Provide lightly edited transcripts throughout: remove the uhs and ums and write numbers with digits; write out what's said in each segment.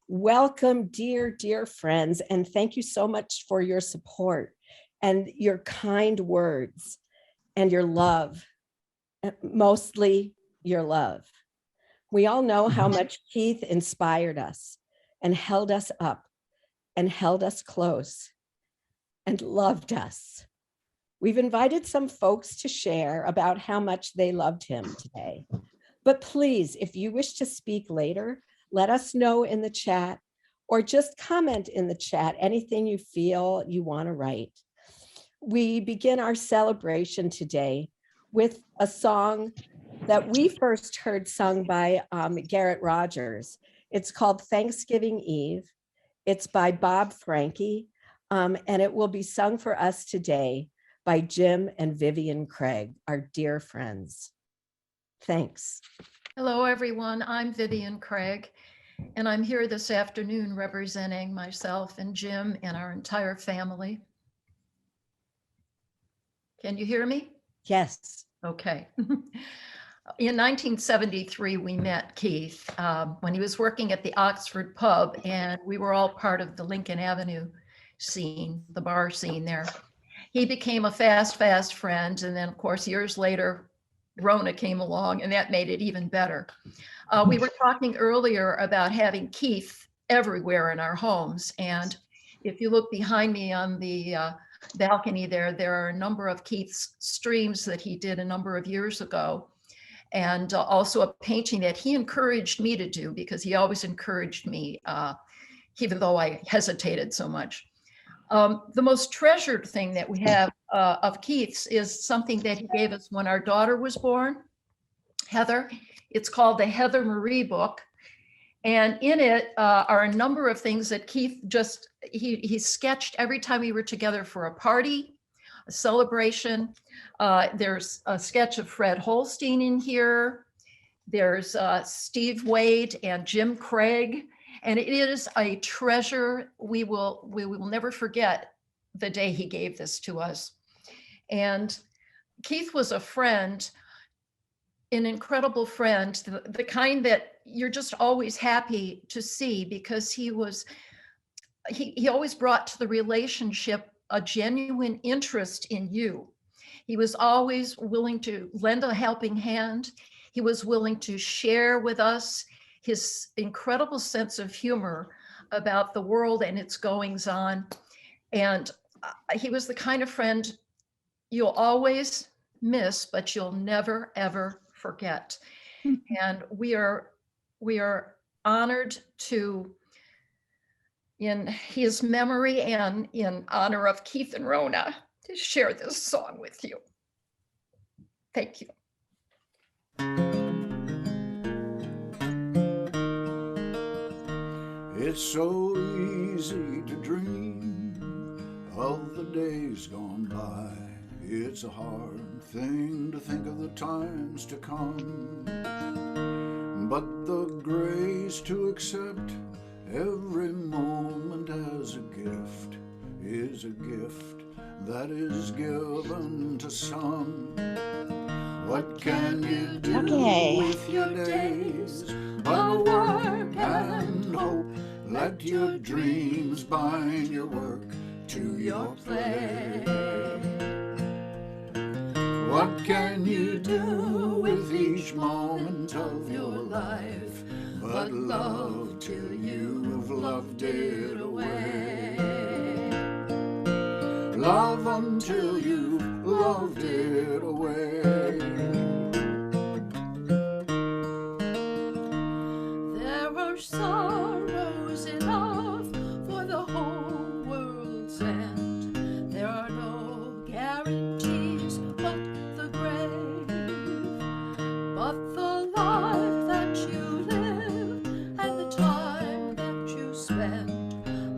Welcome, dear friends, and thank you so much for your support and your kind words and your love, mostly your love. We all know how much Keith inspired us and held us up and held us close and loved us. We've invited some folks to share about how much they loved him today. But please, if you wish to speak later, let us know in the chat or just comment in the chat anything you feel you want to write. We begin our celebration today with a song that we first heard sung by Garrett Rogers. It's called Thanksgiving Eve. It's by Bob Franke, and it will be sung for us today by Jim and Vivian Craig, our dear friends. Thanks. Hello, everyone. I'm Vivian Craig, and I'm here this afternoon representing myself and Jim and our entire family. Can you hear me? Yes. Okay. In 1973, we met Keith when he was working at the Oxford pub, and we were all part of the Lincoln Avenue scene, the bar scene there. He became a fast friend, and then, of course, years later, Rona came along, and that made it even better. We were talking earlier about having Keith everywhere in our homes, and if you look behind me on the balcony there are a number of Keith's streams that he did a number of years ago, and also a painting that he encouraged me to do because he always encouraged me, even though I hesitated so much. The most treasured thing that we have of Keith's is something that he gave us when our daughter was born, Heather. It's called the Heather Marie book. And in it are a number of things that Keith he sketched every time we were together for a party, a celebration. There's a sketch of Fred Holstein in here. There's Steve Wade and Jim Craig. And it is a treasure. We will never forget the day he gave this to us. And Keith was a friend, an incredible friend, the kind that you're just always happy to see, because he always brought to the relationship a genuine interest in you. He was always willing to lend a helping hand. He was willing to share with us his incredible sense of humor about the world and its goings on. And he was the kind of friend you'll always miss, but you'll never, ever forget. And we are honored to, in his memory and in honor of Keith and Rona, to share this song with you. Thank you. It's so easy to dream of the days gone by. It's a hard thing to think of the times to come. But the grace to accept every moment as a gift is a gift that is given to some. What can you do with your days but work and hope? Let your dreams bind your work to your play. What can you do with each moment of your life but love till you've loved it away? Love until you've loved it away. There are sorrows enough for the whole world's end. There are no guarantees but the grave. But the life that you live and the time that you spend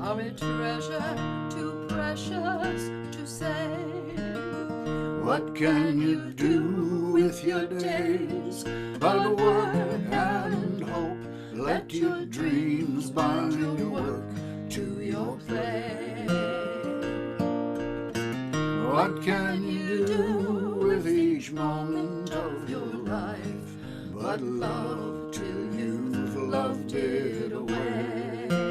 are a treasure too precious to save. What can you do with your days but work and hope? Let your dreams bind your work to your play. What can you do with each moment of your life but love till you've loved it away?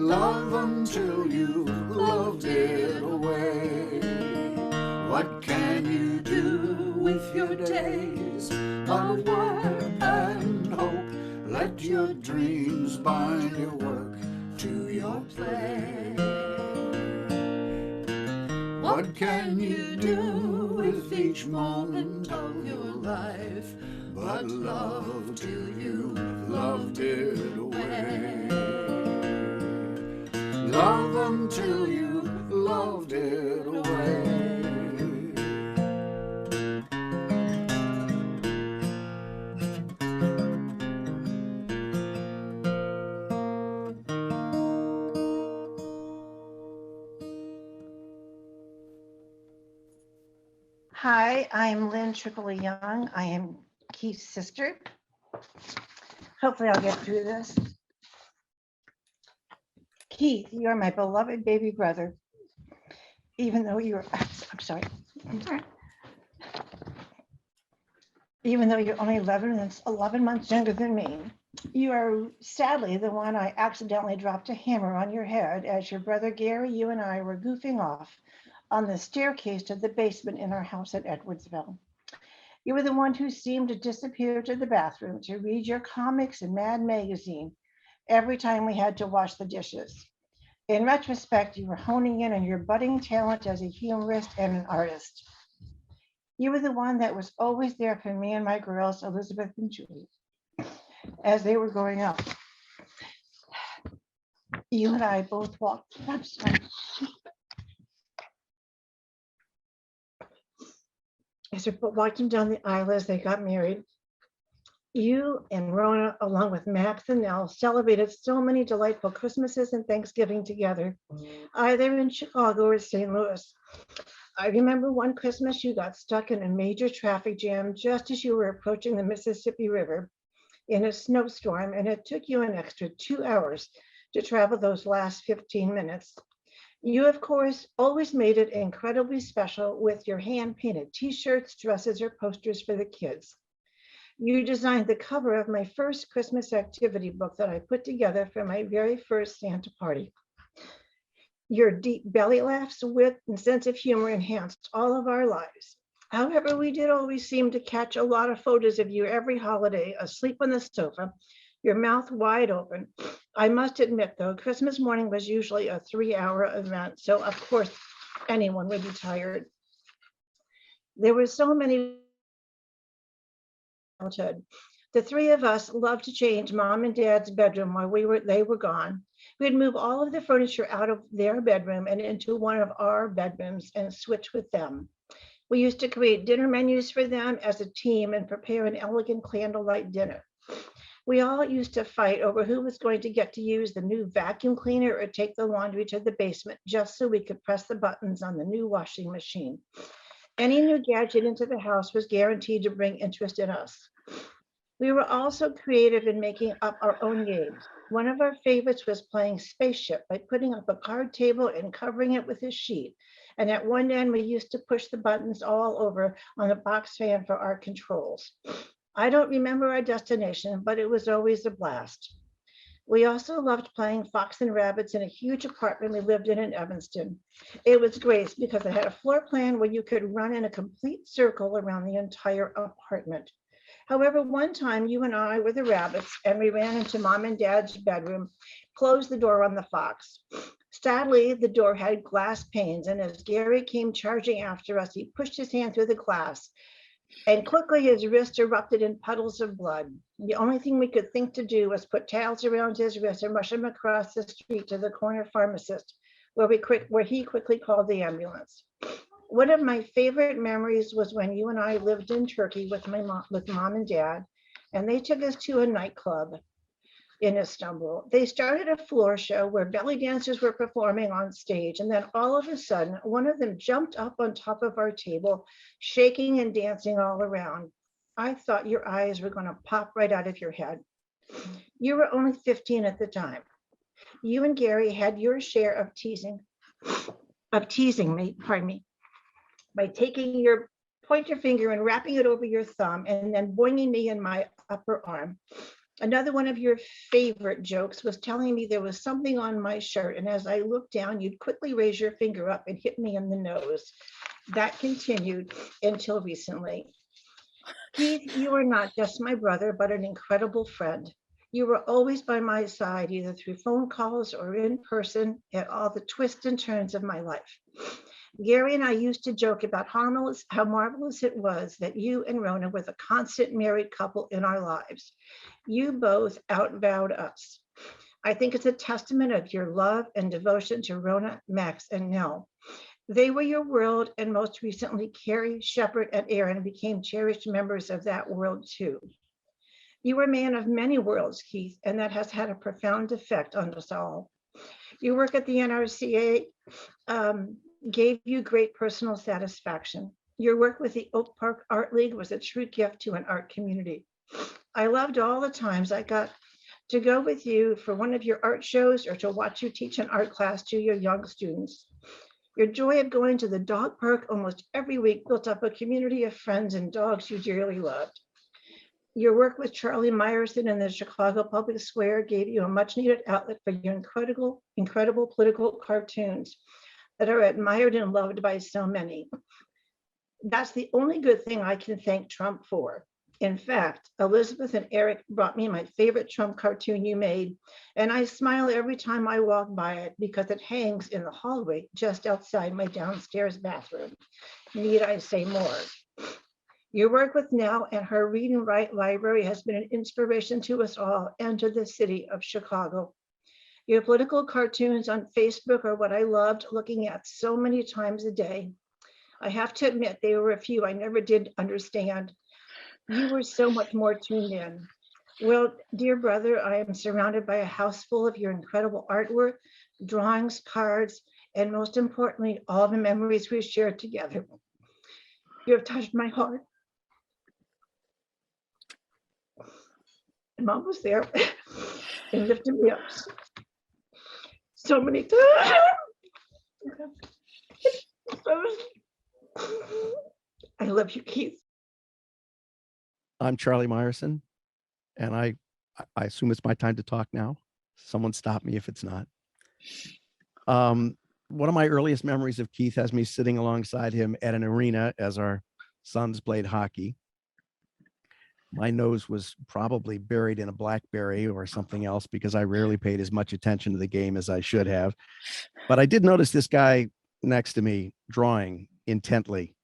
love until you loved it away. What can you do with your days but work and hope? Let your dreams bind your work to your play. What can you do with each moment of your life but love till you loved it away? Love until you loved it away. Hi, I'm Lynn Tripoli Young. I am Keith's sister. Hopefully I'll get through this. Keith, you are my beloved baby brother. Even though you're, I'm sorry. Even though you're only 11 months younger than me, you are sadly the one I accidentally dropped a hammer on your head as your brother Gary, you and I were goofing off on the staircase to the basement in our house at Edwardsville. You were the one who seemed to disappear to the bathroom to read your comics and Mad magazine every time we had to wash the dishes. In retrospect, you were honing in on your budding talent as a humorist and an artist. You were the one that was always there for me and my girls, Elizabeth and Julie, as they were growing up. You and I both walked, I'm sorry. As they're walking down the aisle as they got married, you and Rona, along with Max and Nell, celebrated so many delightful Christmases and Thanksgiving together, either in Chicago or St. Louis. I remember one Christmas you got stuck in a major traffic jam just as you were approaching the Mississippi River in a snowstorm, and it took you an extra 2 hours to travel those last 15 minutes. You, of course, always made it incredibly special with your hand-painted t-shirts, dresses, or posters for the kids. You designed the cover of my first Christmas activity book that I put together for my very first Santa party. Your deep belly laughs, wit, and sense of humor enhanced all of our lives. However, we did always seem to catch a lot of photos of you every holiday, asleep on the sofa, your mouth wide open. I must admit, though, Christmas morning was usually a 3-hour event, so of course anyone would be tired. There were so many childhood. The three of us loved to change Mom and Dad's bedroom while they were gone. We'd move all of the furniture out of their bedroom and into one of our bedrooms and switch with them. We used to create dinner menus for them as a team and prepare an elegant candlelight dinner. We all used to fight over who was going to get to use the new vacuum cleaner or take the laundry to the basement just so we could press the buttons on the new washing machine. Any new gadget into the house was guaranteed to bring interest in us. We were also creative in making up our own games. One of our favorites was playing Spaceship by putting up a card table and covering it with a sheet. And at one end, we used to push the buttons all over on the box fan for our controls. I don't remember our destination, but it was always a blast. We also loved playing Fox and Rabbits in a huge apartment we lived in Evanston. It was great because it had a floor plan where you could run in a complete circle around the entire apartment. However, one time you and I were the rabbits and we ran into Mom and Dad's bedroom, closed the door on the Fox. Sadly, the door had glass panes, and as Gary came charging after us, he pushed his hand through the glass. And quickly his wrist erupted in puddles of blood. The only thing we could think to do was put towels around his wrist and rush him across the street to the corner pharmacist, where he quickly called the ambulance. One of my favorite memories was when you and I lived in Turkey with Mom and Dad, and they took us to a nightclub in Istanbul. They started a floor show where belly dancers were performing on stage, and then all of a sudden, one of them jumped up on top of our table, shaking and dancing all around. I thought your eyes were going to pop right out of your head. You were only 15 at the time. You and Gary had your share of teasing me, by taking your pointer finger and wrapping it over your thumb and then boinging me in my upper arm. Another one of your favorite jokes was telling me there was something on my shirt, and as I looked down, you'd quickly raise your finger up and hit me in the nose. That continued until recently. Keith, you are not just my brother, but an incredible friend. You were always by my side, either through phone calls or in person, at all the twists and turns of my life. Gary and I used to joke about how marvelous it was that you and Rona were the constant married couple in our lives. You both outvowed us. I think it's a testament of your love and devotion to Rona, Max, and Nell. They were your world, and most recently, Carrie, Shepard, and Aaron became cherished members of that world too. You were a man of many worlds, Keith, and that has had a profound effect on us all. Your work at the NRCA gave you great personal satisfaction. Your work with the Oak Park Art League was a true gift to an art community. I loved all the times I got to go with you for one of your art shows or to watch you teach an art class to your young students. Your joy of going to the dog park almost every week built up a community of friends and dogs you dearly loved. Your work with Charlie Meyerson in the Chicago Public Square gave you a much needed outlet for your incredible political cartoons that are admired and loved by so many. That's the only good thing I can thank Trump for. In fact, Elizabeth and Eric brought me my favorite Trump cartoon you made, and I smile every time I walk by it because it hangs in the hallway just outside my downstairs bathroom. Need I say more? Your work with Nell and her Read and Write library has been an inspiration to us all and to the city of Chicago. Your political cartoons on Facebook are what I loved looking at so many times a day. I have to admit, they were a few I never did understand. You were so much more tuned in. Well, dear brother, I am surrounded by a house full of your incredible artwork, drawings, cards, and most importantly, all the memories we shared together. You have touched my heart. And Mom was there and lifted me up so many times. I love you, Keith. I'm Charlie Meyerson, and I assume it's my time to talk now. Someone stop me if it's not. One of my earliest memories of Keith has me sitting alongside him at an arena as our sons played hockey. My nose was probably buried in a blackberry or something else because I rarely paid as much attention to the game as I should have. But I did notice this guy next to me drawing intently,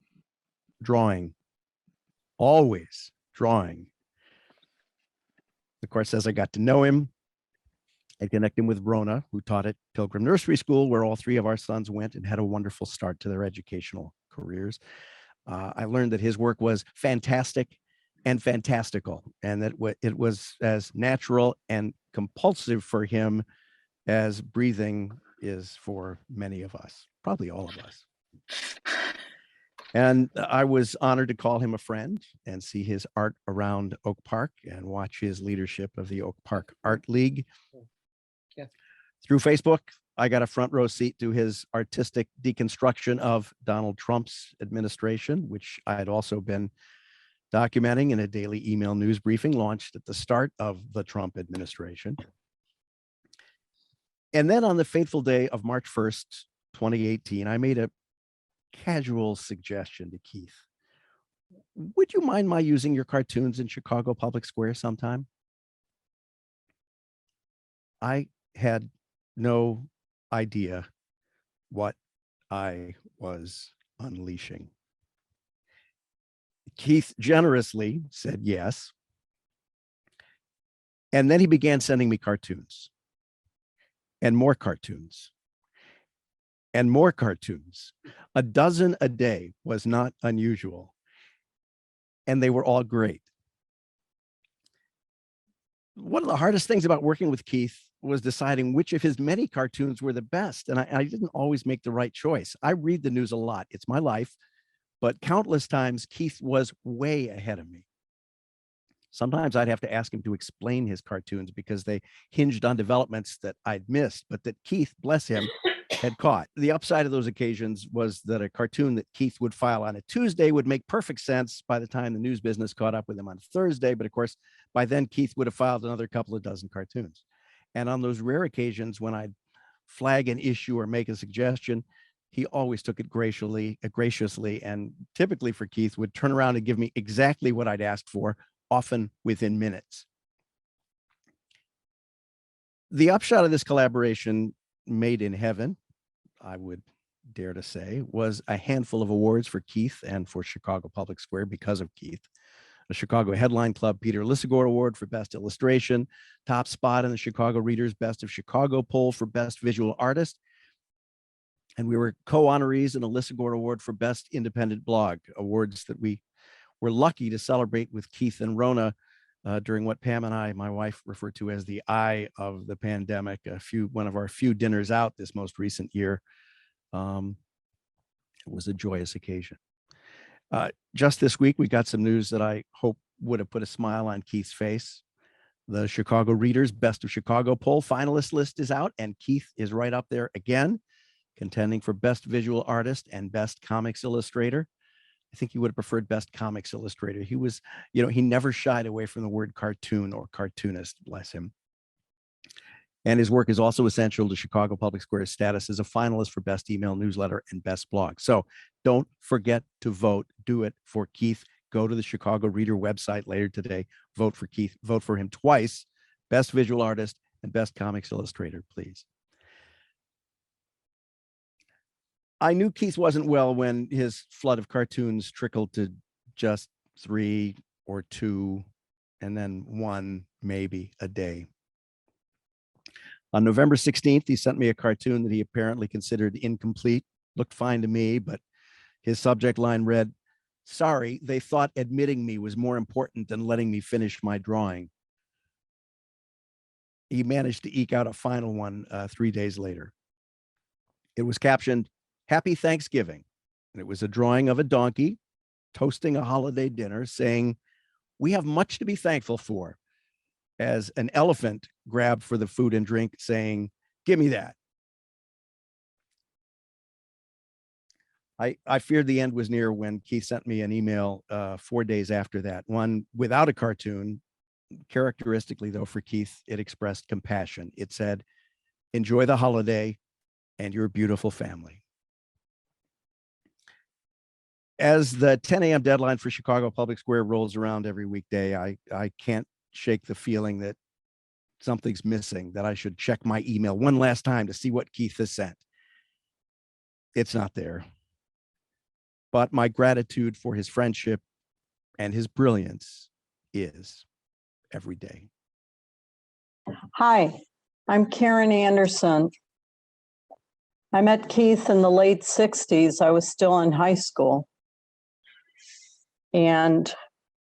drawing, always drawing. Of course, as I got to know him, I connected him with Rona, who taught at Pilgrim Nursery School, where all three of our sons went and had a wonderful start to their educational careers. I learned that his work was fantastic and fantastical, and that it was as natural and compulsive for him as breathing is for many of us, probably all of us. And I was honored to call him a friend and see his art around Oak Park and watch his leadership of the Oak Park Art League. Yeah. Through Facebook, I got a front row seat to his artistic deconstruction of Donald Trump's administration, which I had also been documenting in a daily email news briefing launched at the start of the Trump administration. And then on the fateful day of March 1st, 2018, I made a casual suggestion to Keith. Would you mind my using your cartoons in Chicago Public Square sometime? I had no idea what I was unleashing. Keith generously said yes. And then he began sending me cartoons and more cartoons and more cartoons. A dozen a day was not unusual. And they were all great. One of the hardest things about working with Keith was deciding which of his many cartoons were the best. And I didn't always make the right choice. I read the news a lot. It's my life. But countless times, Keith was way ahead of me. Sometimes I'd have to ask him to explain his cartoons because they hinged on developments that I'd missed, but that Keith, bless him, had caught. The upside of those occasions was that a cartoon that Keith would file on a Tuesday would make perfect sense by the time the news business caught up with him on Thursday. But of course, by then Keith would have filed another couple of dozen cartoons. And on those rare occasions when I'd flag an issue or make a suggestion, he always took it graciously, and typically for Keith would turn around and give me exactly what I'd asked for, often within minutes. The upshot of this collaboration, made in heaven, I would dare to say, was a handful of awards for Keith and for Chicago Public Square because of Keith. The Chicago Headline Club Peter Lisagor Award for Best Illustration, top spot in the Chicago Reader's Best of Chicago poll for Best Visual Artist. And we were co-honorees in a Lisagor Award for Best Independent Blog, awards that we were lucky to celebrate with Keith and Rona during what Pam and I, my wife, refer to as the eye of the pandemic, one of our few dinners out this most recent year. It was a joyous occasion. Just this week, we got some news that I hope would have put a smile on Keith's face. The Chicago Reader's Best of Chicago poll finalist list is out, and Keith is right up there again, contending for Best Visual Artist and Best Comics Illustrator. I think he would have preferred Best Comics Illustrator. He was, he never shied away from the word cartoon or cartoonist, bless him. And his work is also essential to Chicago Public Square's status as a finalist for Best Email Newsletter and Best Blog. So don't forget to vote. Do it for Keith. Go to the Chicago Reader website later today. Vote for Keith. Vote for him twice. Best Visual Artist and Best Comics Illustrator, please. I knew Keith wasn't well when his flood of cartoons trickled to just 3 or 2, and then 1 maybe a day. On November 16th, he sent me a cartoon that he apparently considered incomplete. Looked fine to me, but his subject line read, "Sorry, they thought admitting me was more important than letting me finish my drawing." He managed to eke out a final one 3 days later. It was captioned, "Happy Thanksgiving." And it was a drawing of a donkey toasting a holiday dinner saying, "We have much to be thankful for," as an elephant grabbed for the food and drink saying, "Give me that." I feared the end was near when Keith sent me an email 4 days after that, one without a cartoon. Characteristically, though, for Keith, it expressed compassion. It said, "Enjoy the holiday and your beautiful family." As the 10 a.m. deadline for Chicago Public Square rolls around every weekday, I can't shake the feeling that something's missing, that I should check my email one last time to see what Keith has sent. It's not there. But my gratitude for his friendship and his brilliance is every day. Hi, I'm Karen Anderson. I met Keith in the late 60s. I was still in high school. And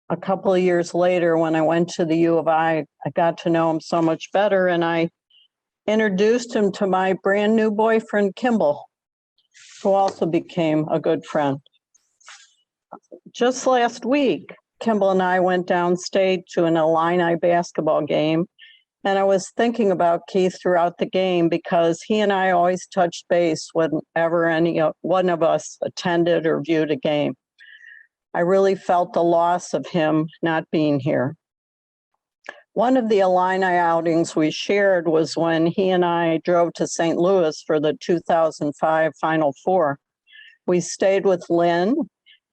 a couple of years later, when I went to the U of I got to know him so much better, and I introduced him to my brand new boyfriend, Kimball, who also became a good friend. Just last week, Kimball and I went downstate to an Illini basketball game, and I was thinking about Keith throughout the game because he and I always touched base whenever one of us attended or viewed a game. I really felt the loss of him not being here. One of the Illini outings we shared was when he and I drove to St. Louis for the 2005 Final Four. We stayed with Lynn,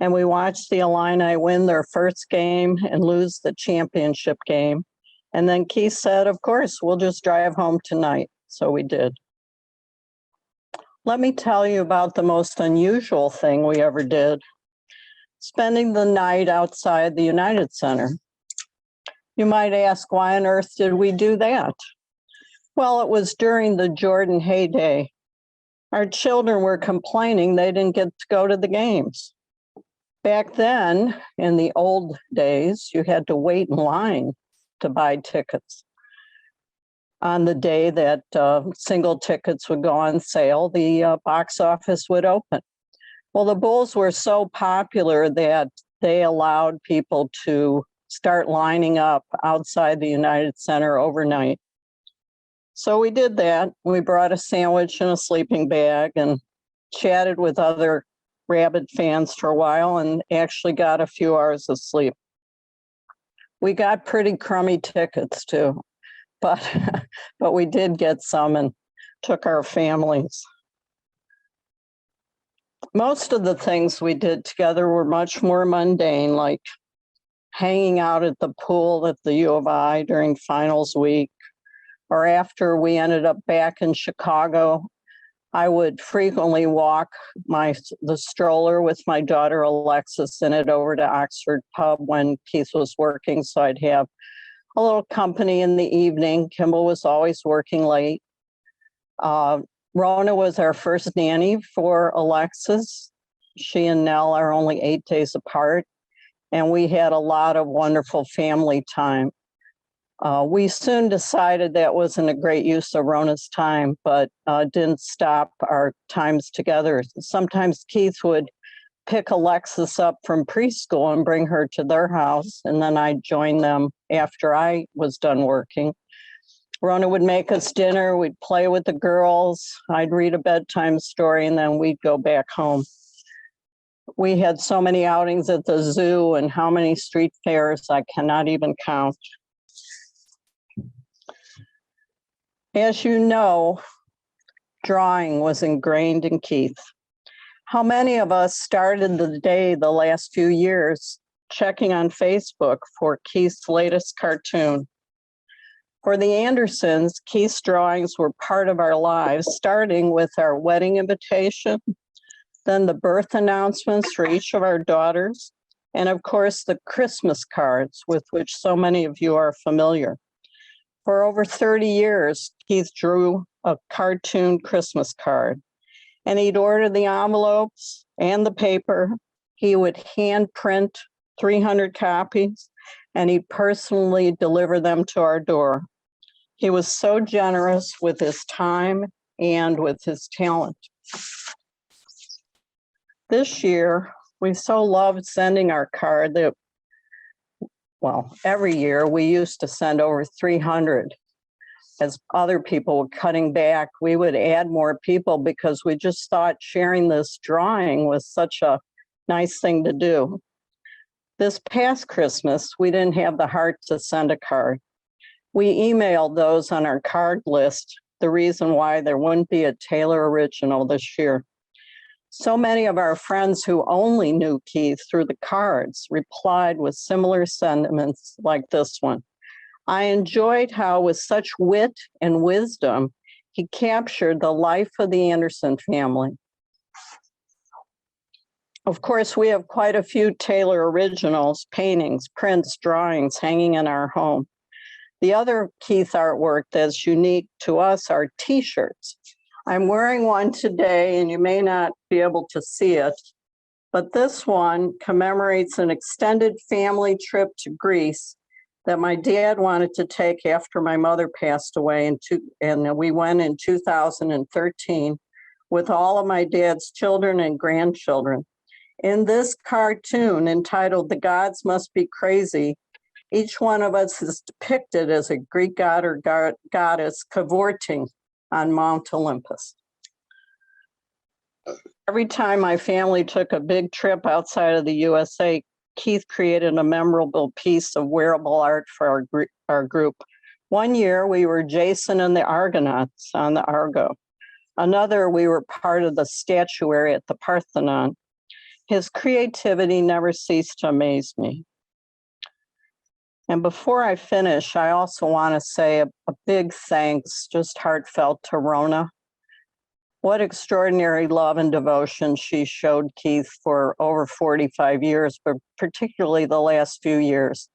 and we watched the Illini win their first game and lose the championship game. And then Keith said, "Of course, we'll just drive home tonight." So we did. Let me tell you about the most unusual thing we ever did. Spending the night outside the United Center. You might ask, why on earth did we do that? Well, it was during the Jordan heyday. Our children were complaining they didn't get to go to the games. Back then, in the old days, you had to wait in line to buy tickets. On the day that single tickets would go on sale, the box office would open. Well, the Bulls were so popular that they allowed people to start lining up outside the United Center overnight. So we did that. We brought a sandwich and a sleeping bag and chatted with other rabid fans for a while and actually got a few hours of sleep. We got pretty crummy tickets too, but but we did get some and took our families. Most of the things we did together were much more mundane, like hanging out at the pool at the U of I during finals week, or after we ended up back in Chicago, I would frequently walk the stroller with my daughter Alexis in it over to Oxford Pub when Keith was working, so I'd have a little company in the evening. Kimball was always working late. Rhona was our first nanny for Alexis. She and Nell are only 8 days apart, and we had a lot of wonderful family time. We soon decided that wasn't a great use of Rhona's time, but didn't stop our times together. Sometimes Keith would pick Alexis up from preschool and bring her to their house, and then I'd join them after I was done working. Rhona would make us dinner, we'd play with the girls, I'd read a bedtime story, and then we'd go back home. We had so many outings at the zoo and how many street fairs, I cannot even count. As you know, drawing was ingrained in Keith. How many of us started the day the last few years checking on Facebook for Keith's latest cartoon? For the Andersons, Keith's drawings were part of our lives, starting with our wedding invitation, then the birth announcements for each of our daughters, and of course the Christmas cards with which so many of you are familiar. For over 30 years, Keith drew a cartoon Christmas card, and he'd order the envelopes and the paper. He would hand print 300 copies, and he'd personally deliver them to our door. He was so generous with his time and with his talent. This year, we so loved sending our card that, well, every year we used to send over 300. As other people were cutting back, we would add more people because we just thought sharing this drawing was such a nice thing to do. This past Christmas, we didn't have the heart to send a card. We emailed those on our card list the reason why there wouldn't be a Taylor original this year. So many of our friends who only knew Keith through the cards replied with similar sentiments like this one. I enjoyed how with such wit and wisdom, he captured the life of the Anderson family. Of course, we have quite a few Taylor originals, paintings, prints, drawings hanging in our home. The other Keith artwork that's unique to us are t-shirts. I'm wearing one today and you may not be able to see it, but this one commemorates an extended family trip to Greece that my dad wanted to take after my mother passed away, and we went in 2013 with all of my dad's children and grandchildren. In this cartoon entitled The Gods Must Be Crazy, each one of us is depicted as a Greek god or goddess cavorting on Mount Olympus. Every time my family took a big trip outside of the USA, Keith created a memorable piece of wearable art for our group. One year, we were Jason and the Argonauts on the Argo. Another, we were part of the statuary at the Parthenon. His creativity never ceased to amaze me. And before I finish, I also want to say a big thanks, just heartfelt, to Rhona. What extraordinary love and devotion she showed Keith for over 45 years, but particularly the last few years,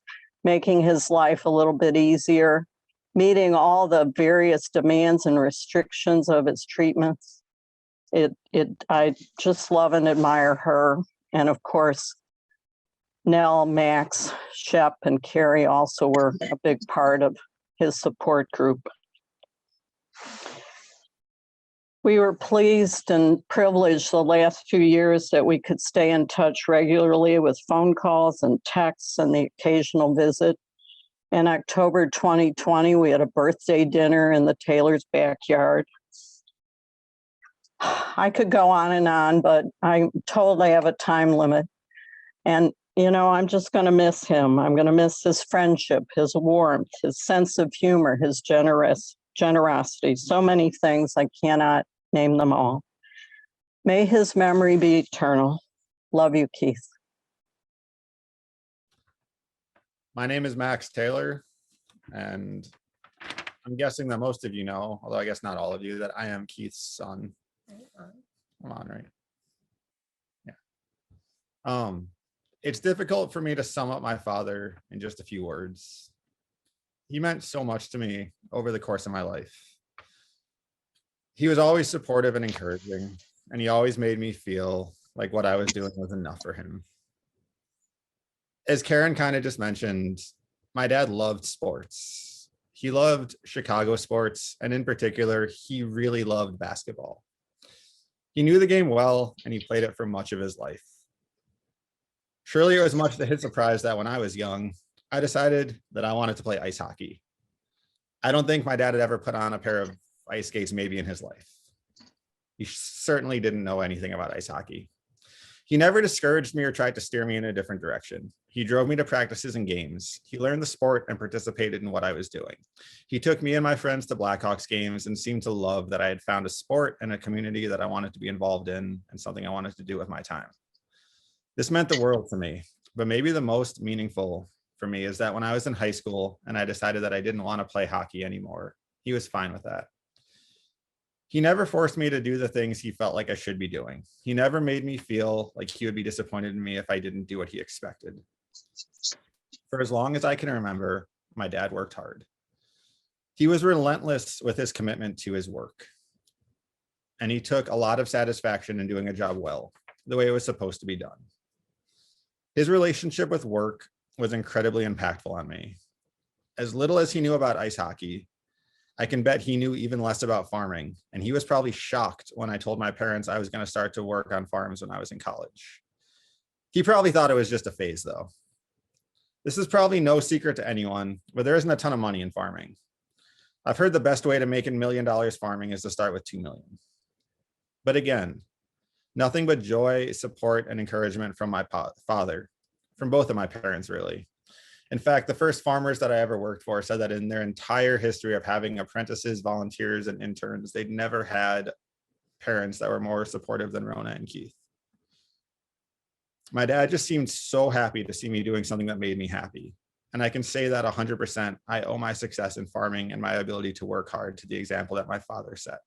making his life a little bit easier, meeting all the various demands and restrictions of his treatments. I just love and admire her. And of course, Nell, Max, Shep, and Carrie also were a big part of his support group. We were pleased and privileged the last few years that we could stay in touch regularly with phone calls and texts and the occasional visit. In October 2020, we had a birthday dinner in the Taylor's backyard. I could go on, but I'm told I have a time limit. And, you know, I'm just going to miss him. I'm going to miss his friendship, his warmth, his sense of humor, his generosity, so many things. I cannot name them all. May his memory be eternal. Love you, Keith. My name is Max Taylor, and I'm guessing that most of you know, although I guess not all of you, that I am Keith's son. I'm on, right? Yeah. It's difficult for me to sum up my father in just a few words. He meant so much to me over the course of my life. He was always supportive and encouraging, and he always made me feel like what I was doing was enough for him. As Karen kind of just mentioned, my dad loved sports. He loved Chicago sports, and in particular, he really loved basketball. He knew the game well, and he played it for much of his life. Surely it was much to his surprise that when I was young, I decided that I wanted to play ice hockey. I don't think my dad had ever put on a pair of ice skates maybe in his life. He certainly didn't know anything about ice hockey. He never discouraged me or tried to steer me in a different direction. He drove me to practices and games. He learned the sport and participated in what I was doing. He took me and my friends to Blackhawks games and seemed to love that I had found a sport and a community that I wanted to be involved in and something I wanted to do with my time. This meant the world to me, but maybe the most meaningful for me is that when I was in high school and I decided that I didn't want to play hockey anymore, he was fine with that. He never forced me to do the things he felt like I should be doing. He never made me feel like he would be disappointed in me if I didn't do what he expected. For as long as I can remember, my dad worked hard. He was relentless with his commitment to his work. And he took a lot of satisfaction in doing a job well, the way it was supposed to be done. His relationship with work was incredibly impactful on me. As little as he knew about ice hockey, I can bet he knew even less about farming, and he was probably shocked when I told my parents I was going to start to work on farms when I was in college. He probably thought it was just a phase, though. This is probably no secret to anyone, but there isn't a ton of money in farming. I've heard the best way to make $1 million farming is to start with 2 million. But again, nothing but joy, support, and encouragement from my father, from both of my parents, really. In fact, the first farmers that I ever worked for said that in their entire history of having apprentices, volunteers, and interns, they'd never had parents that were more supportive than Rona and Keith. My dad just seemed so happy to see me doing something that made me happy. And I can say that 100%, I owe my success in farming and my ability to work hard to the example that my father set.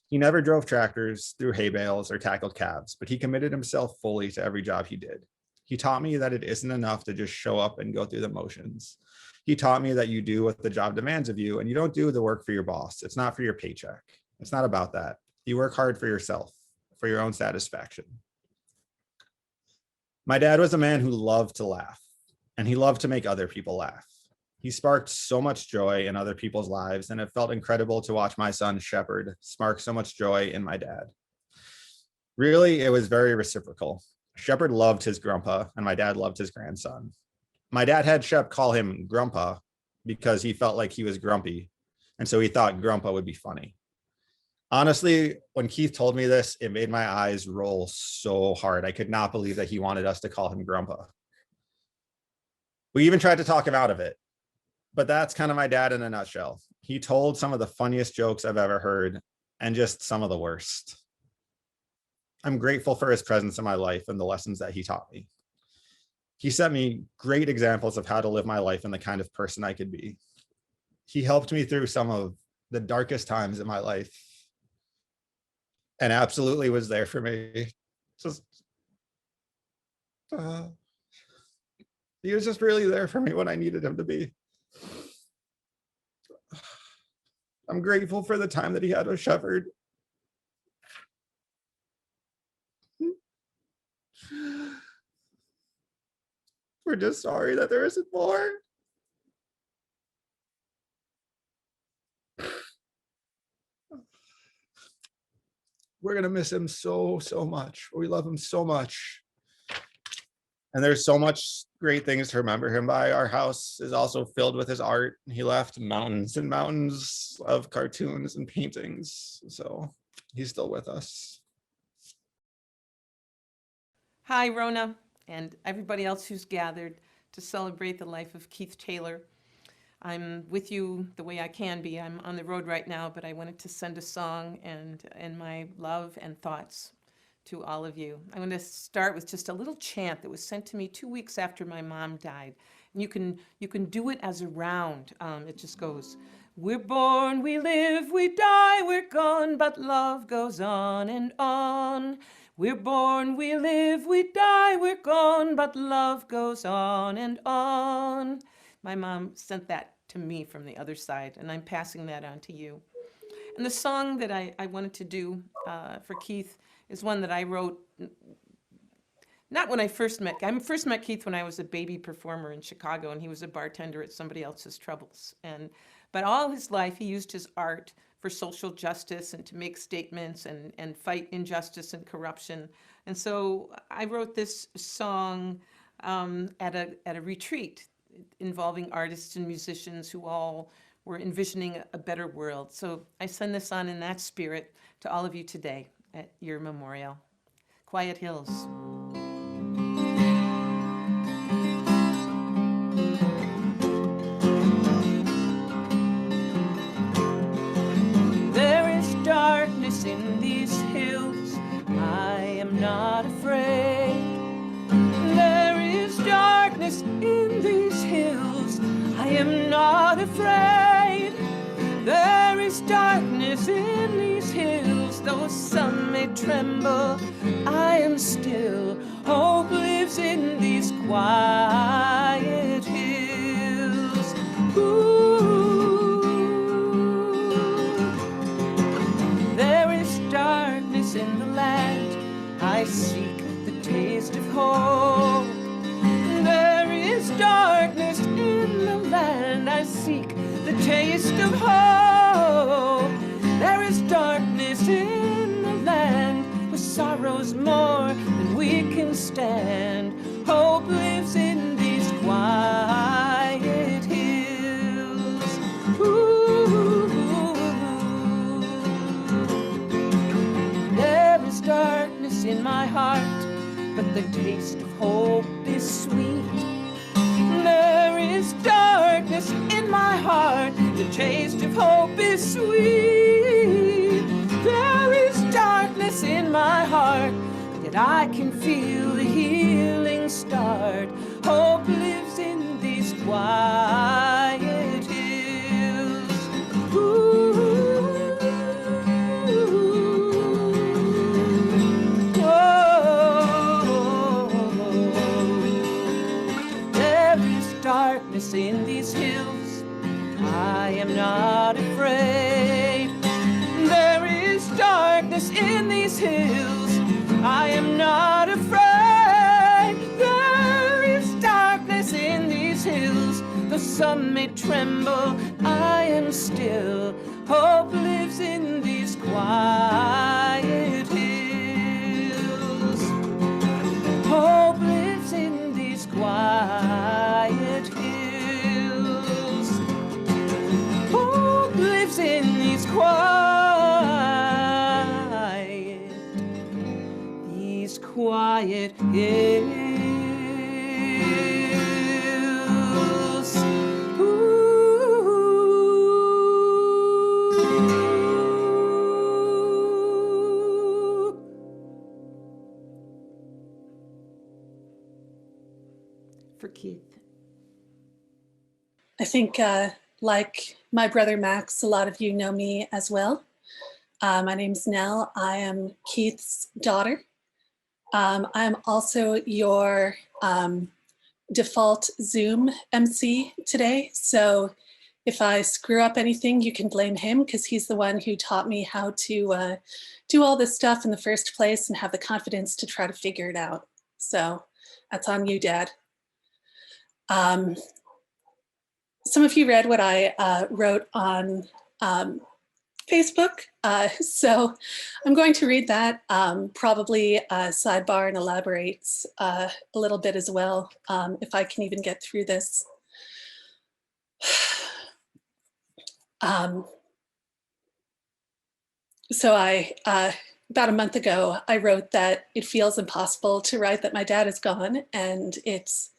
He never drove tractors, threw hay bales, or tackled calves, but he committed himself fully to every job he did. He taught me that it isn't enough to just show up and go through the motions. He taught me that you do what the job demands of you, and you don't do the work for your boss. It's not for your paycheck. It's not about that. You work hard for yourself, for your own satisfaction. My dad was a man who loved to laugh, and he loved to make other people laugh. He sparked so much joy in other people's lives, and it felt incredible to watch my son, Shepard, spark so much joy in my dad. Really, it was very reciprocal. Shepard loved his grandpa, and my dad loved his grandson. My dad had Shep call him Grandpa because he felt like he was grumpy, and so he thought Grandpa would be funny. Honestly, when Keith told me this, it made my eyes roll so hard. I could not believe that he wanted us to call him Grandpa. We even tried to talk him out of it, but that's kind of my dad in a nutshell. He told some of the funniest jokes I've ever heard, and just some of the worst. I'm grateful for his presence in my life and the lessons that he taught me. He set me great examples of how to live my life and the kind of person I could be. He helped me through some of the darkest times in my life and absolutely was there for me. He was just really there for me when I needed him to be. I'm grateful for the time that he had with Shepard. We're just sorry that there isn't more. We're going to miss him so much. We love him so much. And there's so much great things to remember him by. Our house is also filled with his art. He left mountains and mountains of cartoons and paintings. So he's still with us. Hi, Rona, and everybody else who's gathered to celebrate the life of Keith Taylor. I'm with you the way I can be. I'm on the road right now, but I wanted to send a song and my love and thoughts to all of you. I'm going to start with just a little chant that was sent to me 2 weeks after my mom died. And you can do it as a round. It just goes, we're born, we live, we die, we're gone, but love goes on and on. We're born, we live, we die, we're gone, but love goes on and on. My mom sent that to me from the other side, and I'm passing that on to you. And the song that I wanted to do for Keith is one that I wrote, not when I first met Keith when I was a baby performer in Chicago, and he was a bartender at somebody else's Troubles. But all his life, he used his art for social justice and to make statements and fight injustice and corruption. And so I wrote this song at a retreat involving artists and musicians who all were envisioning a better world. So I send this on in that spirit to all of you today at your memorial. Quiet Hills. There is darkness in these hills, I am not afraid. There is darkness in these hills, I am not afraid. There is darkness in these hills, though some may tremble, I am still. Hope lives in these quiet hills. Ooh. There is darkness in the land, I seek the taste of hope. There is darkness in the land, I seek the taste of hope. There is darkness in the land, with sorrows more than we can stand. Hope lives in these quiet hills. Ooh. There is darkness in my heart, but the taste of hope is sweet. There is darkness in my heart, the taste of hope is sweet. There is darkness in my heart, yet I can feel the healing start. Hope lives in these quiet hills. Ooh. Darkness in these hills, I am not afraid. There is darkness in these hills, I am not afraid. There is darkness in these hills, though some may tremble, I am still. Hope lives in these quiet hills. Hope lives in these quiet hills. Hope lives in these quiet hills. Ooh. For Keith. I think, like my brother Max, a lot of you know me as well. My name's Nell. I am Keith's daughter. I'm also your default Zoom MC today. So if I screw up anything, you can blame him because he's the one who taught me how to do all this stuff in the first place and have the confidence to try to figure it out. So that's on you, Dad. Some of you read what I wrote on Facebook. So I'm going to read that, probably sidebar and elaborates a little bit as well, if I can even get through this. So about a month ago, I wrote that it feels impossible to write that my dad is gone, and it's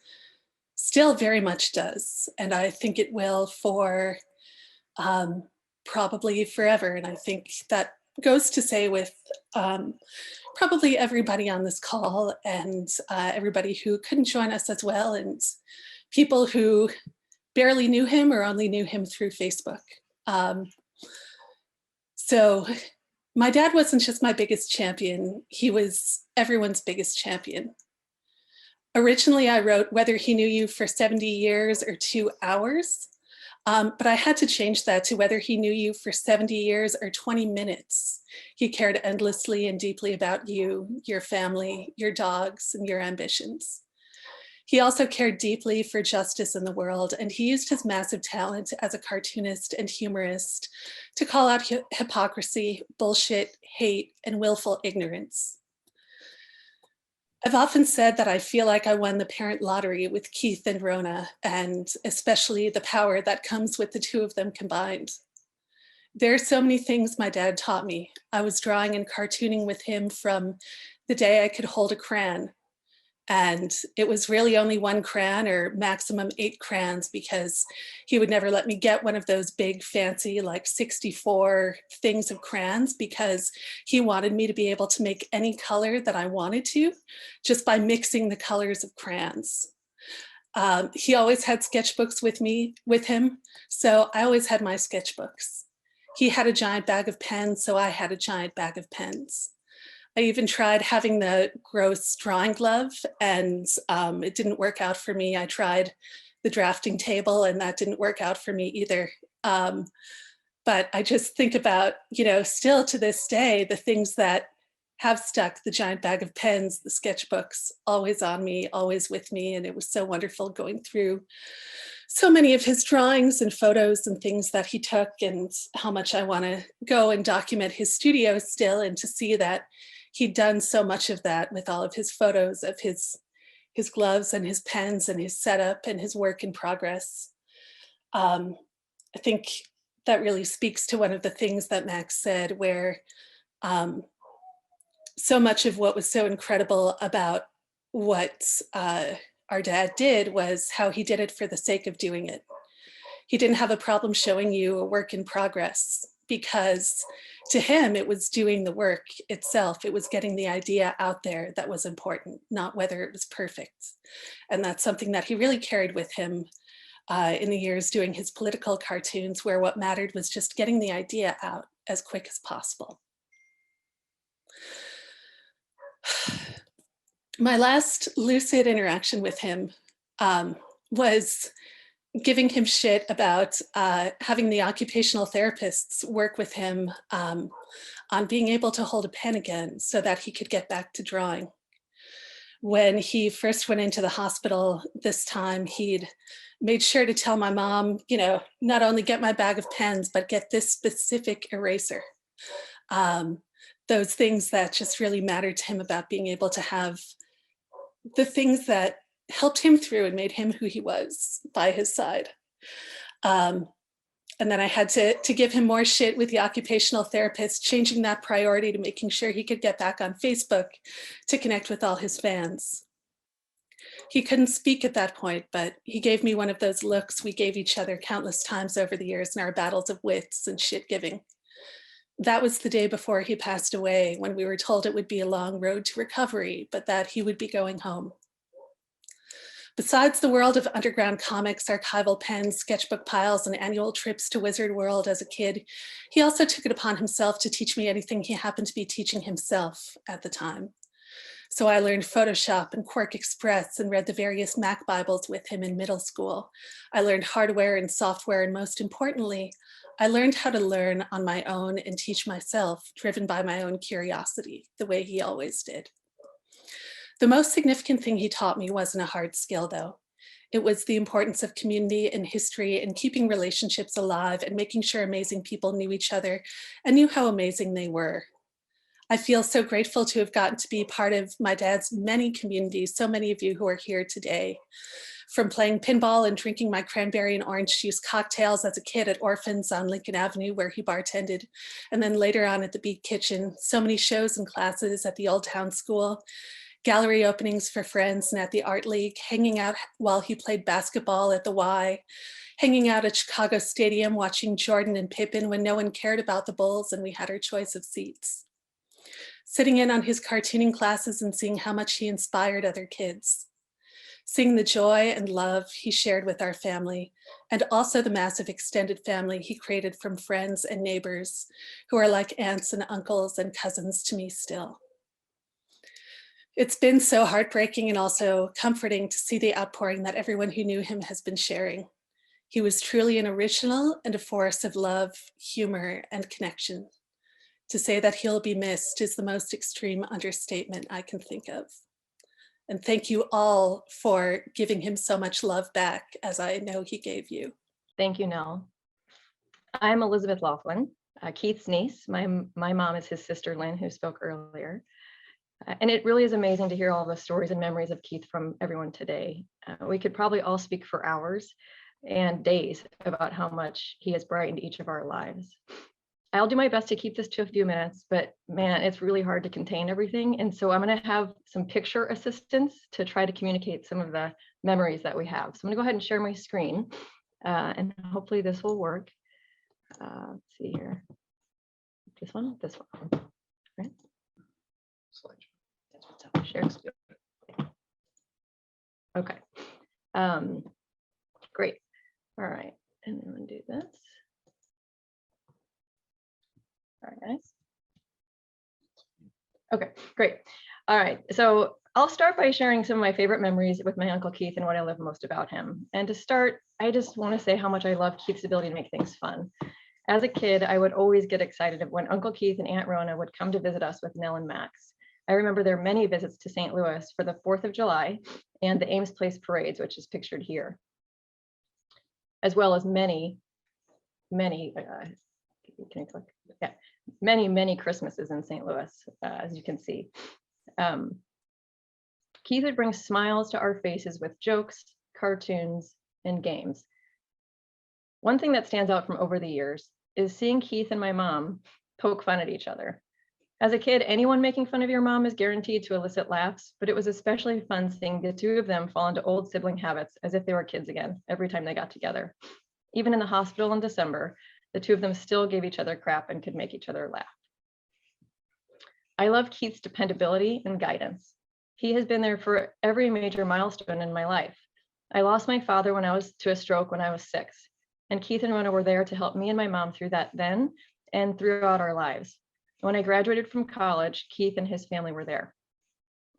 still very much does. And I think it will for probably forever. And I think that goes to say with probably everybody on this call and everybody who couldn't join us as well, and people who barely knew him or only knew him through Facebook. So my dad wasn't just my biggest champion, he was everyone's biggest champion. Originally, I wrote whether he knew you for 70 years or 2 hours, but I had to change that to whether he knew you for 70 years or 20 minutes. He cared endlessly and deeply about you, your family, your dogs, and your ambitions. He also cared deeply for justice in the world, and he used his massive talent as a cartoonist and humorist to call out hypocrisy, bullshit, hate, and willful ignorance. I've often said that I feel like I won the parent lottery with Keith and Rhona, and especially the power that comes with the two of them combined. There are so many things my dad taught me. I was drawing and cartooning with him from the day I could hold a crayon. And it was really only 1 crayon or maximum 8 crayons, because he would never let me get one of those big fancy like 64 things of crayons, because he wanted me to be able to make any color that I wanted to just by mixing the colors of crayons. He always had sketchbooks with him. So I always had my sketchbooks. He had a giant bag of pens, so I had a giant bag of pens. I even tried having the gross drawing glove, and it didn't work out for me. I tried the drafting table, and that didn't work out for me either. But I just think about, still to this day, the things that have stuck: the giant bag of pens, the sketchbooks, always on me, always with me. And it was so wonderful going through so many of his drawings and photos and things that he took, and how much I want to go and document his studio still, and to see that he'd done so much of that with all of his photos of his gloves and his pens and his setup and his work in progress. I think that really speaks to one of the things that Max said, where so much of what was so incredible about what our dad did was how he did it for the sake of doing it. He didn't have a problem showing you a work in progress, because to him, it was doing the work itself. It was getting the idea out there that was important, not whether it was perfect. And that's something that he really carried with him in the years doing his political cartoons, where what mattered was just getting the idea out as quick as possible. My last lucid interaction with him was giving him shit about having the occupational therapists work with him on being able to hold a pen again so that he could get back to drawing. When he first went into the hospital this time, he'd made sure to tell my mom, not only get my bag of pens, but get this specific eraser. Those things that just really mattered to him about being able to have the things that helped him through and made him who he was by his side. And then I had to give him more shit with the occupational therapist, changing that priority to making sure he could get back on Facebook to connect with all his fans. He couldn't speak at that point, but he gave me one of those looks we gave each other countless times over the years in our battles of wits and shit giving. That was the day before he passed away, when we were told it would be a long road to recovery, but that he would be going home. Besides the world of underground comics, archival pens, sketchbook piles, and annual trips to Wizard World as a kid, he also took it upon himself to teach me anything he happened to be teaching himself at the time. So I learned Photoshop and Quark Express and read the various Mac Bibles with him in middle school. I learned hardware and software, and most importantly, I learned how to learn on my own and teach myself, driven by my own curiosity, the way he always did. The most significant thing he taught me wasn't a hard skill, though. It was the importance of community and history and keeping relationships alive and making sure amazing people knew each other and knew how amazing they were. I feel so grateful to have gotten to be part of my dad's many communities, so many of you who are here today. From playing pinball and drinking my cranberry and orange juice cocktails as a kid at Orphans on Lincoln Avenue, where he bartended, and then later on at the Beat Kitchen, so many shows and classes at the Old Town School, gallery openings for friends and at the Art League, hanging out while he played basketball at the Y, hanging out at Chicago Stadium watching Jordan and Pippen when no one cared about the Bulls and we had our choice of seats. Sitting in on his cartooning classes and seeing how much he inspired other kids. Seeing the joy and love he shared with our family, and also the massive extended family he created from friends and neighbors who are like aunts and uncles and cousins to me still. It's been so heartbreaking and also comforting to see the outpouring that everyone who knew him has been sharing. He was truly an original and a force of love, humor, and connection. To say that he'll be missed is the most extreme understatement I can think of. And thank you all for giving him so much love back, as I know he gave you. Thank you, Nell. I'm Elizabeth Laughlin, Keith's niece. My mom is his sister, Lynn, who spoke earlier. And it really is amazing to hear all the stories and memories of Keith from everyone today. We could probably all speak for hours and days about how much he has brightened each of our lives. I'll do my best to keep this to a few minutes, but man, it's really hard to contain everything. And so I'm going to have some picture assistance to try to communicate some of the memories that we have. So I'm going to go ahead and share my screen and hopefully this will work. Let's see here. This one. Right. Share screen. Okay. Great. All right. And then I'm going to do this. All right, guys. Okay, great. All right, so I'll start by sharing some of my favorite memories with my Uncle Keith and what I love most about him. And to start, I just want to say how much I love Keith's ability to make things fun. As a kid, I would always get excited when Uncle Keith and Aunt Rona would come to visit us with Nell and Max. I remember their many visits to St. Louis for the 4th of July and the Ames Place parades, which is pictured here, as well as many Christmases in St. Louis, as you can see. Keith would bring smiles to our faces with jokes, cartoons, and games. One thing that stands out from over the years is seeing Keith and my mom poke fun at each other. As a kid, anyone making fun of your mom is guaranteed to elicit laughs, but it was especially fun seeing the two of them fall into old sibling habits as if they were kids again every time they got together. Even in the hospital in December, the two of them still gave each other crap and could make each other laugh. I love Keith's dependability and guidance. He has been there for every major milestone in my life. I lost my father to a stroke when I was 6, and Keith and Rhona were there to help me and my mom through that then and throughout our lives. When I graduated from college, Keith and his family were there.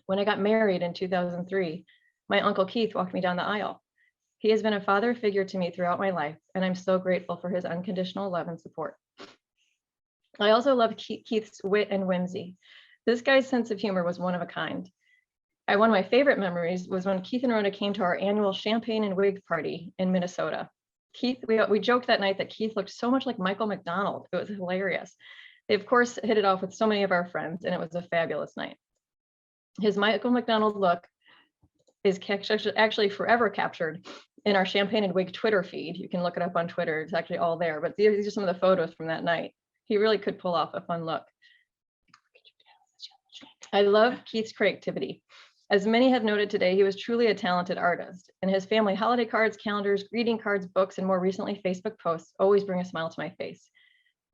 When I got married in 2003, my Uncle Keith walked me down the aisle. He has been a father figure to me throughout my life, and I'm so grateful for his unconditional love and support. I also love Keith's wit and whimsy. This guy's sense of humor was one of a kind. One of my favorite memories was when Keith and Rhona came to our annual champagne and wig party in Minnesota. We joked that night that Keith looked so much like Michael McDonald. It was hilarious. They, of course, hit it off with so many of our friends, and it was a fabulous night. His Michael McDonald look is actually forever captured in our Champagne and Wig Twitter feed. You can look it up on Twitter. It's actually all there, but these are some of the photos from that night. He really could pull off a fun look. I love Keith's creativity. As many have noted today, he was truly a talented artist, and his family holiday cards, calendars, greeting cards, books, and more recently Facebook posts always bring a smile to my face.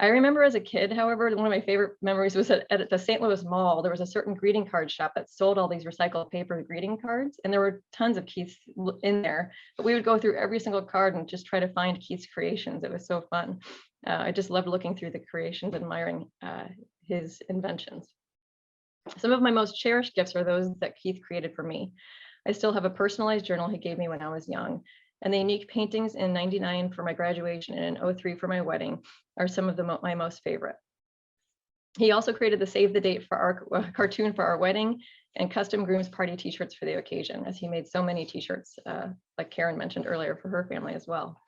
I remember as a kid, however, one of my favorite memories was at the St. Louis Mall. There was a certain greeting card shop that sold all these recycled paper greeting cards, and there were tons of Keith's in there. But we would go through every single card and just try to find Keith's creations. It was so fun. I just loved looking through the creations, admiring his inventions. Some of my most cherished gifts are those that Keith created for me. I still have a personalized journal he gave me when I was young, and the unique paintings in '99 for my graduation and in '03 for my wedding are some of my most favorite. He also created the save the date for our cartoon for our wedding and custom groom's party t-shirts for the occasion, as he made so many t-shirts, like Karen mentioned earlier, for her family as well.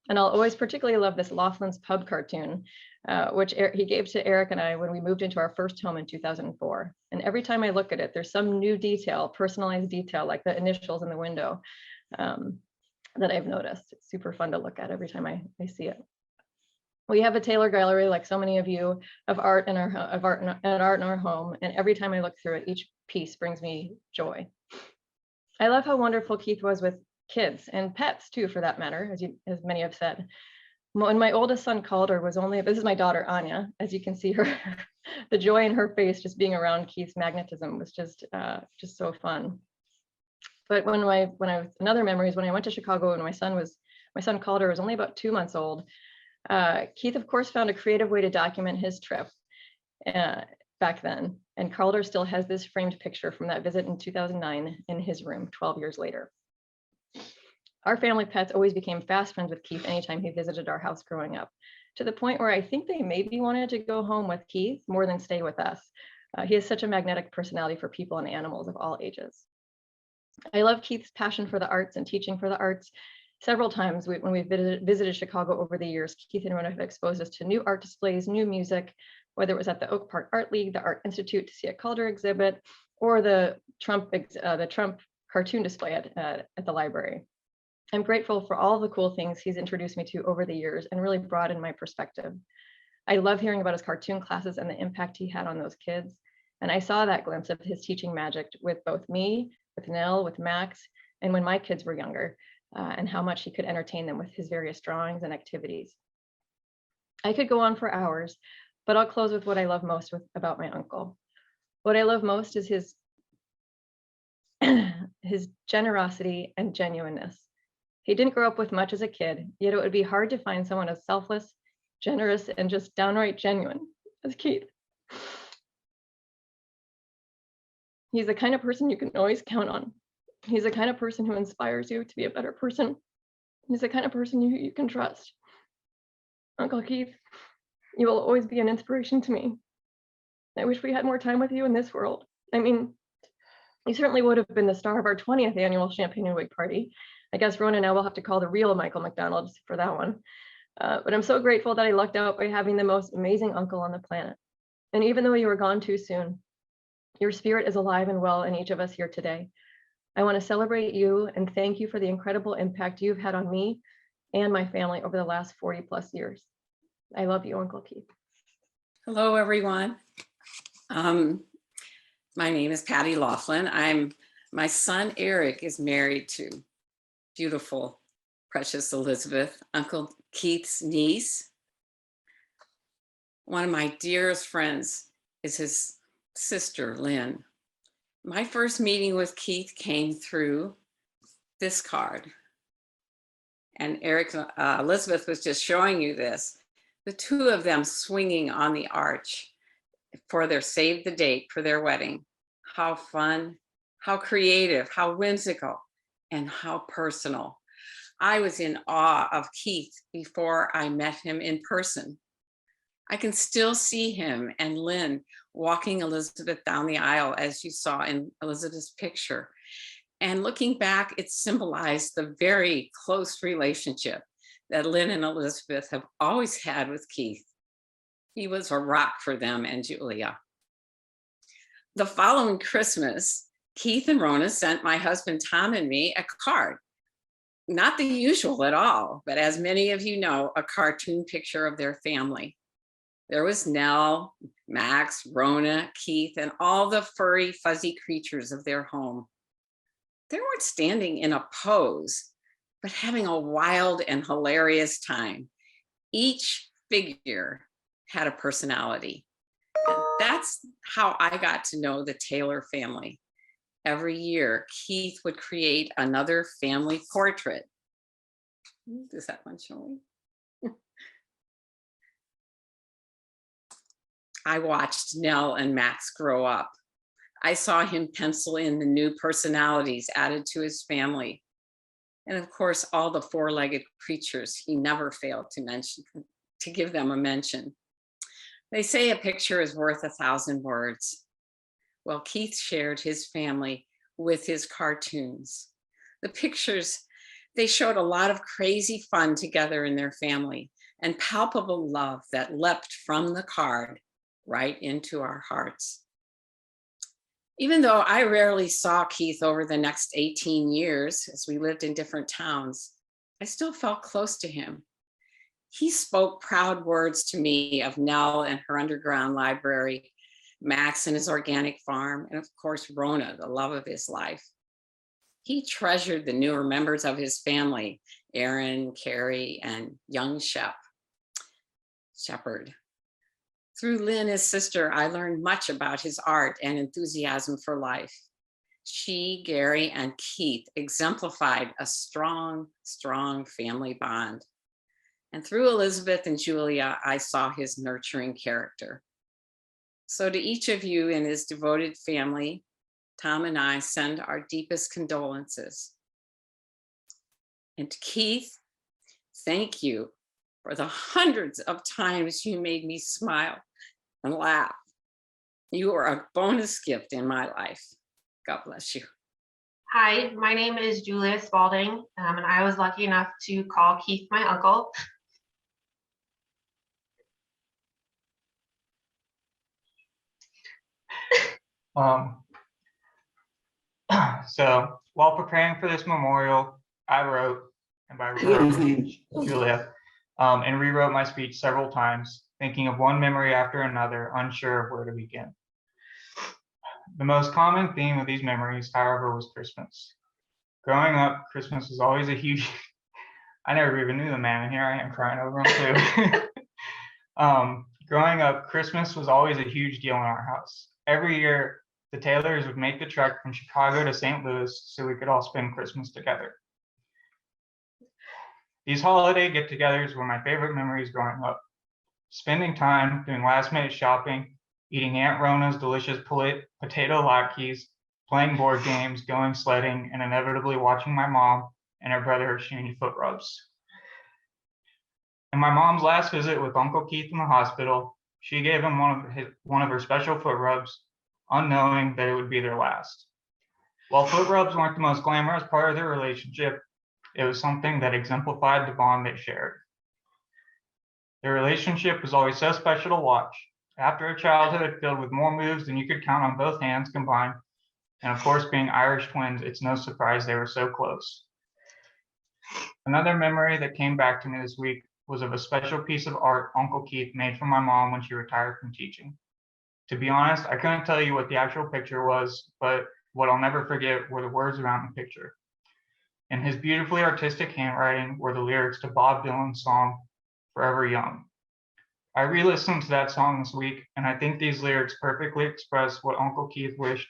And I'll always particularly love this Laughlin's Pub cartoon, which he gave to Eric and I when we moved into our first home in 2004. And every time I look at it, there's some new detail, personalized detail, like the initials in the window, that I've noticed. It's super fun to look at every time I see it. We have a Taylor gallery, like so many of you, of art in art in our home, and every time I look through it, each piece brings me joy. I love how wonderful Keith was with kids and pets too, for that matter, as many have said. When my oldest son Calder was only, this is my daughter Anya, as you can see her, the joy in her face just being around Keith's magnetism was just so fun. But another memory is when I went to Chicago and my son Calder was only about 2 months old. Keith, of course, found a creative way to document his trip back then. And Calder still has this framed picture from that visit in 2009 in his room 12 years later. Our family pets always became fast friends with Keith anytime he visited our house growing up, to the point where I think they maybe wanted to go home with Keith more than stay with us. He has such a magnetic personality for people and animals of all ages. I love Keith's passion for the arts and teaching for the arts. Several times when we visited Chicago over the years, Keith and Rhino have exposed us to new art displays, new music, whether it was at the Oak Park Art League, the Art Institute to see a Calder exhibit, or the Trump cartoon display at the library. I'm grateful for all the cool things he's introduced me to over the years and really broadened my perspective. I love hearing about his cartoon classes and the impact he had on those kids. And I saw that glimpse of his teaching magic with both me, with Nell, with Max, and when my kids were younger. And how much he could entertain them with his various drawings and activities. I could go on for hours, but I'll close with what I love most about my uncle. What I love most is his generosity and genuineness. He didn't grow up with much as a kid, yet it would be hard to find someone as selfless, generous, and just downright genuine as Keith. He's the kind of person you can always count on. He's the kind of person who inspires you to be a better person. He's the kind of person you can trust. Uncle Keith, you will always be an inspiration to me. I wish we had more time with you in this world. I mean, you certainly would have been the star of our 20th annual Champagne and Wig party. I guess Rona and I will have to call the real Michael McDonald for that one. But I'm so grateful that I lucked out by having the most amazing uncle on the planet. And even though you were gone too soon, your spirit is alive and well in each of us here today. I want to celebrate you and thank you for the incredible impact you've had on me and my family over the last 40 plus years. I love you, Uncle Keith. Hello, everyone. My name is Patty Laughlin. My son, Eric, is married to beautiful, precious Elizabeth, Uncle Keith's niece. One of my dearest friends is his sister, Lynn. My first meeting with Keith came through this card. And Elizabeth was just showing you this. The two of them swinging on the arch for their save the date for their wedding. How fun, how creative, how whimsical, and how personal. I was in awe of Keith before I met him in person. I can still see him and Lynn walking Elizabeth down the aisle, as you saw in Elizabeth's picture. And looking back, it symbolized the very close relationship that Lynn and Elizabeth have always had with Keith. He was a rock for them and Julia. The following Christmas, Keith and Rona sent my husband Tom and me a card. Not the usual at all, but as many of you know, a cartoon picture of their family. There was Nell, Max, Rona, Keith, and all the furry, fuzzy creatures of their home. They weren't standing in a pose, but having a wild and hilarious time. Each figure had a personality. And that's how I got to know the Taylor family. Every year, Keith would create another family portrait. Does that one show me? I watched Nell and Max grow up. I saw him pencil in the new personalities added to his family. And of course, all the four-legged creatures, he never failed to mention, to give them a mention. They say a picture is worth 1,000 words. Well, Keith shared his family with his cartoons. The pictures, they showed a lot of crazy fun together in their family and palpable love that leapt from the card right into our hearts. Even though I rarely saw Keith over the next 18 years as we lived in different towns, I still felt close to him. He spoke proud words to me of Nell and her underground library, Max and his organic farm, and of course, Rhona, the love of his life. He treasured the newer members of his family, Aaron, Carrie, and young Shepherd. Through Lynn, his sister, I learned much about his art and enthusiasm for life. She, Gary, and Keith exemplified a strong, strong family bond. And through Elizabeth and Julia, I saw his nurturing character. So to each of you in his devoted family, Tom and I send our deepest condolences. And to Keith, thank you for the hundreds of times you made me smile and laugh. You are a bonus gift in my life. God bless you. Hi, my name is Julia Spalding, and I was lucky enough to call Keith my uncle. So while preparing for this memorial, I wrote, and by wrote, Julia, and rewrote my speech several times, thinking of one memory after another, unsure of where to begin. The most common theme of these memories, however, was Christmas. Growing up, Christmas was always a huge, I never even knew the man, and here I am crying over him too. Growing up, Christmas was always a huge deal in our house. Every year, the Taylors would make the trek from Chicago to St. Louis so we could all spend Christmas together. These holiday get-togethers were my favorite memories growing up. Spending time doing last-minute shopping, eating Aunt Rhona's delicious potato latkes, playing board games, going sledding, and inevitably watching my mom and her brother exchange foot rubs. In my mom's last visit with Uncle Keith in the hospital, she gave him one of her special foot rubs, unknowing that it would be their last. While foot rubs weren't the most glamorous part of their relationship, it was something that exemplified the bond they shared. Their relationship was always so special to watch. After a childhood filled with more moves than you could count on both hands combined, and of course being Irish twins, it's no surprise they were so close. Another memory that came back to me this week was of a special piece of art Uncle Keith made for my mom when she retired from teaching. To be honest, I couldn't tell you what the actual picture was, but what I'll never forget were the words around the picture. In his beautifully artistic handwriting were the lyrics to Bob Dylan's song, Forever Young. I re-listened to that song this week, and I think these lyrics perfectly express what Uncle Keith wished,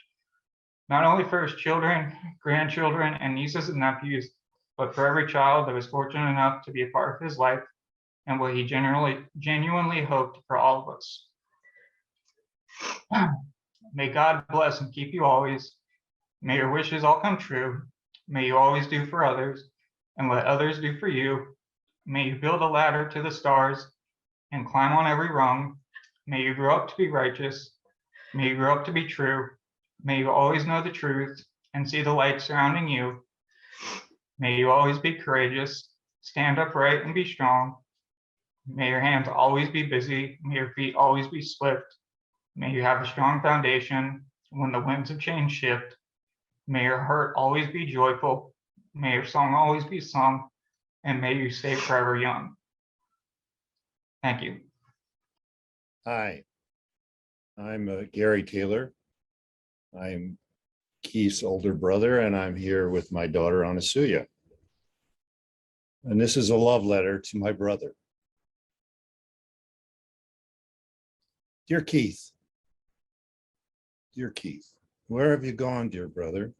not only for his children, grandchildren, and nieces and nephews, but for every child that was fortunate enough to be a part of his life, and what he genuinely hoped for all of us. May God bless and keep you always. May your wishes all come true. May you always do for others and let others do for you. May you build a ladder to the stars and climb on every rung. May you grow up to be righteous. May you grow up to be true. May you always know the truth and see the light surrounding you. May you always be courageous, stand upright and be strong. May your hands always be busy. May your feet always be swift. May you have a strong foundation when the winds of change shift. May your heart always be joyful. May your song always be sung. And may you stay forever young. Thank you. Hi, I'm Gary Taylor. I'm Keith's older brother, and I'm here with my daughter, Anasuya. And this is a love letter to my brother. Dear Keith, where have you gone, dear brother?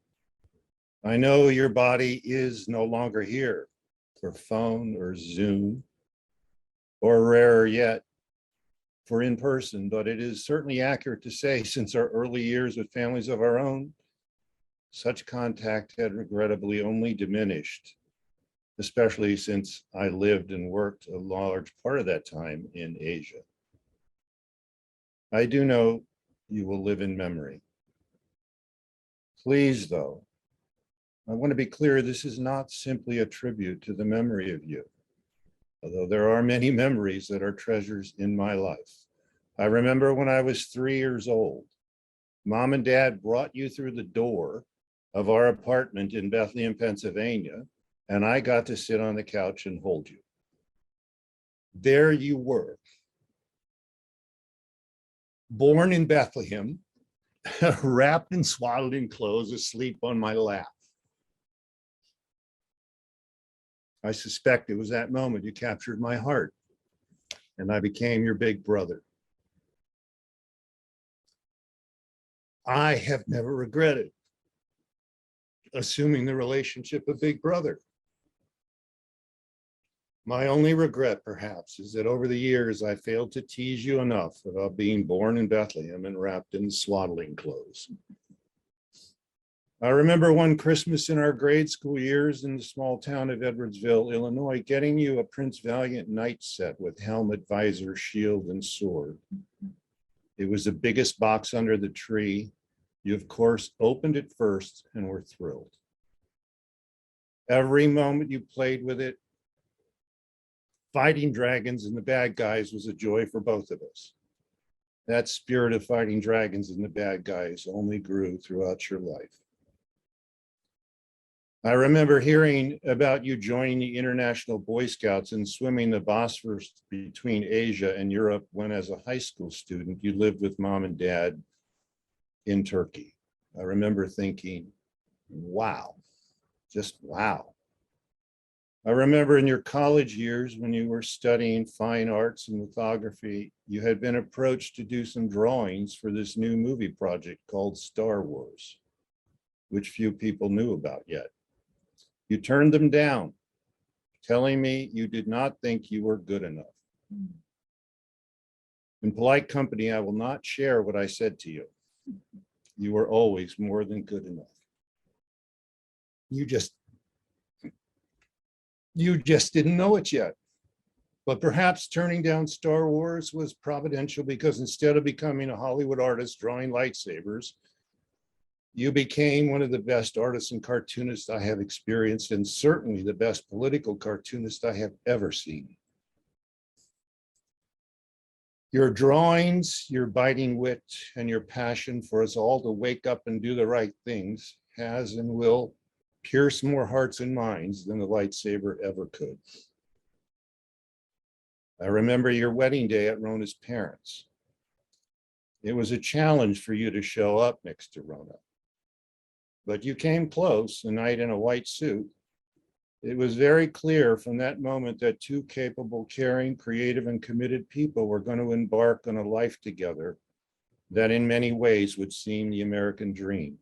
I know your body is no longer here for phone or Zoom, or rarer yet, for in person, but it is certainly accurate to say since our early years with families of our own, such contact had regrettably only diminished, especially since I lived and worked a large part of that time in Asia. I do know you will live in memory. Please, though, I want to be clear, this is not simply a tribute to the memory of you, although there are many memories that are treasures in my life. I remember when I was 3 years old, Mom and Dad brought you through the door of our apartment in Bethlehem, Pennsylvania, and I got to sit on the couch and hold you. There you were, born in Bethlehem, wrapped and swaddled in clothes, asleep on my lap. I suspect it was that moment you captured my heart, and I became your big brother. I have never regretted assuming the relationship of big brother. My only regret, perhaps, is that over the years I failed to tease you enough about being born in Bethlehem and wrapped in swaddling clothes. I remember one Christmas in our grade school years in the small town of Edwardsville, Illinois, getting you a Prince Valiant knight set with helmet, visor, shield, and sword. It was the biggest box under the tree. You, of course, opened it first and were thrilled. Every moment you played with it, fighting dragons and the bad guys, was a joy for both of us. That spirit of fighting dragons and the bad guys only grew throughout your life. I remember hearing about you joining the International Boy Scouts and swimming the Bosphorus between Asia and Europe when, as a high school student, you lived with Mom and Dad in Turkey. I remember thinking, wow, just wow. I remember in your college years when you were studying fine arts and lithography, you had been approached to do some drawings for this new movie project called Star Wars, which few people knew about yet. You turned them down, telling me you did not think you were good enough. In polite company, I will not share what I said to you. You were always more than good enough. You just didn't know it yet. But perhaps turning down Star Wars was providential, because instead of becoming a Hollywood artist drawing lightsabers, you became one of the best artists and cartoonists I have experienced, and certainly the best political cartoonist I have ever seen. Your drawings, your biting wit, and your passion for us all to wake up and do the right things has and will pierce more hearts and minds than the lightsaber ever could. I remember your wedding day at Rona's parents'. It was a challenge for you to show up next to Rona, but you came close, a knight in a white suit. It was very clear from that moment that two capable, caring, creative, and committed people were going to embark on a life together that in many ways would seem the American dream.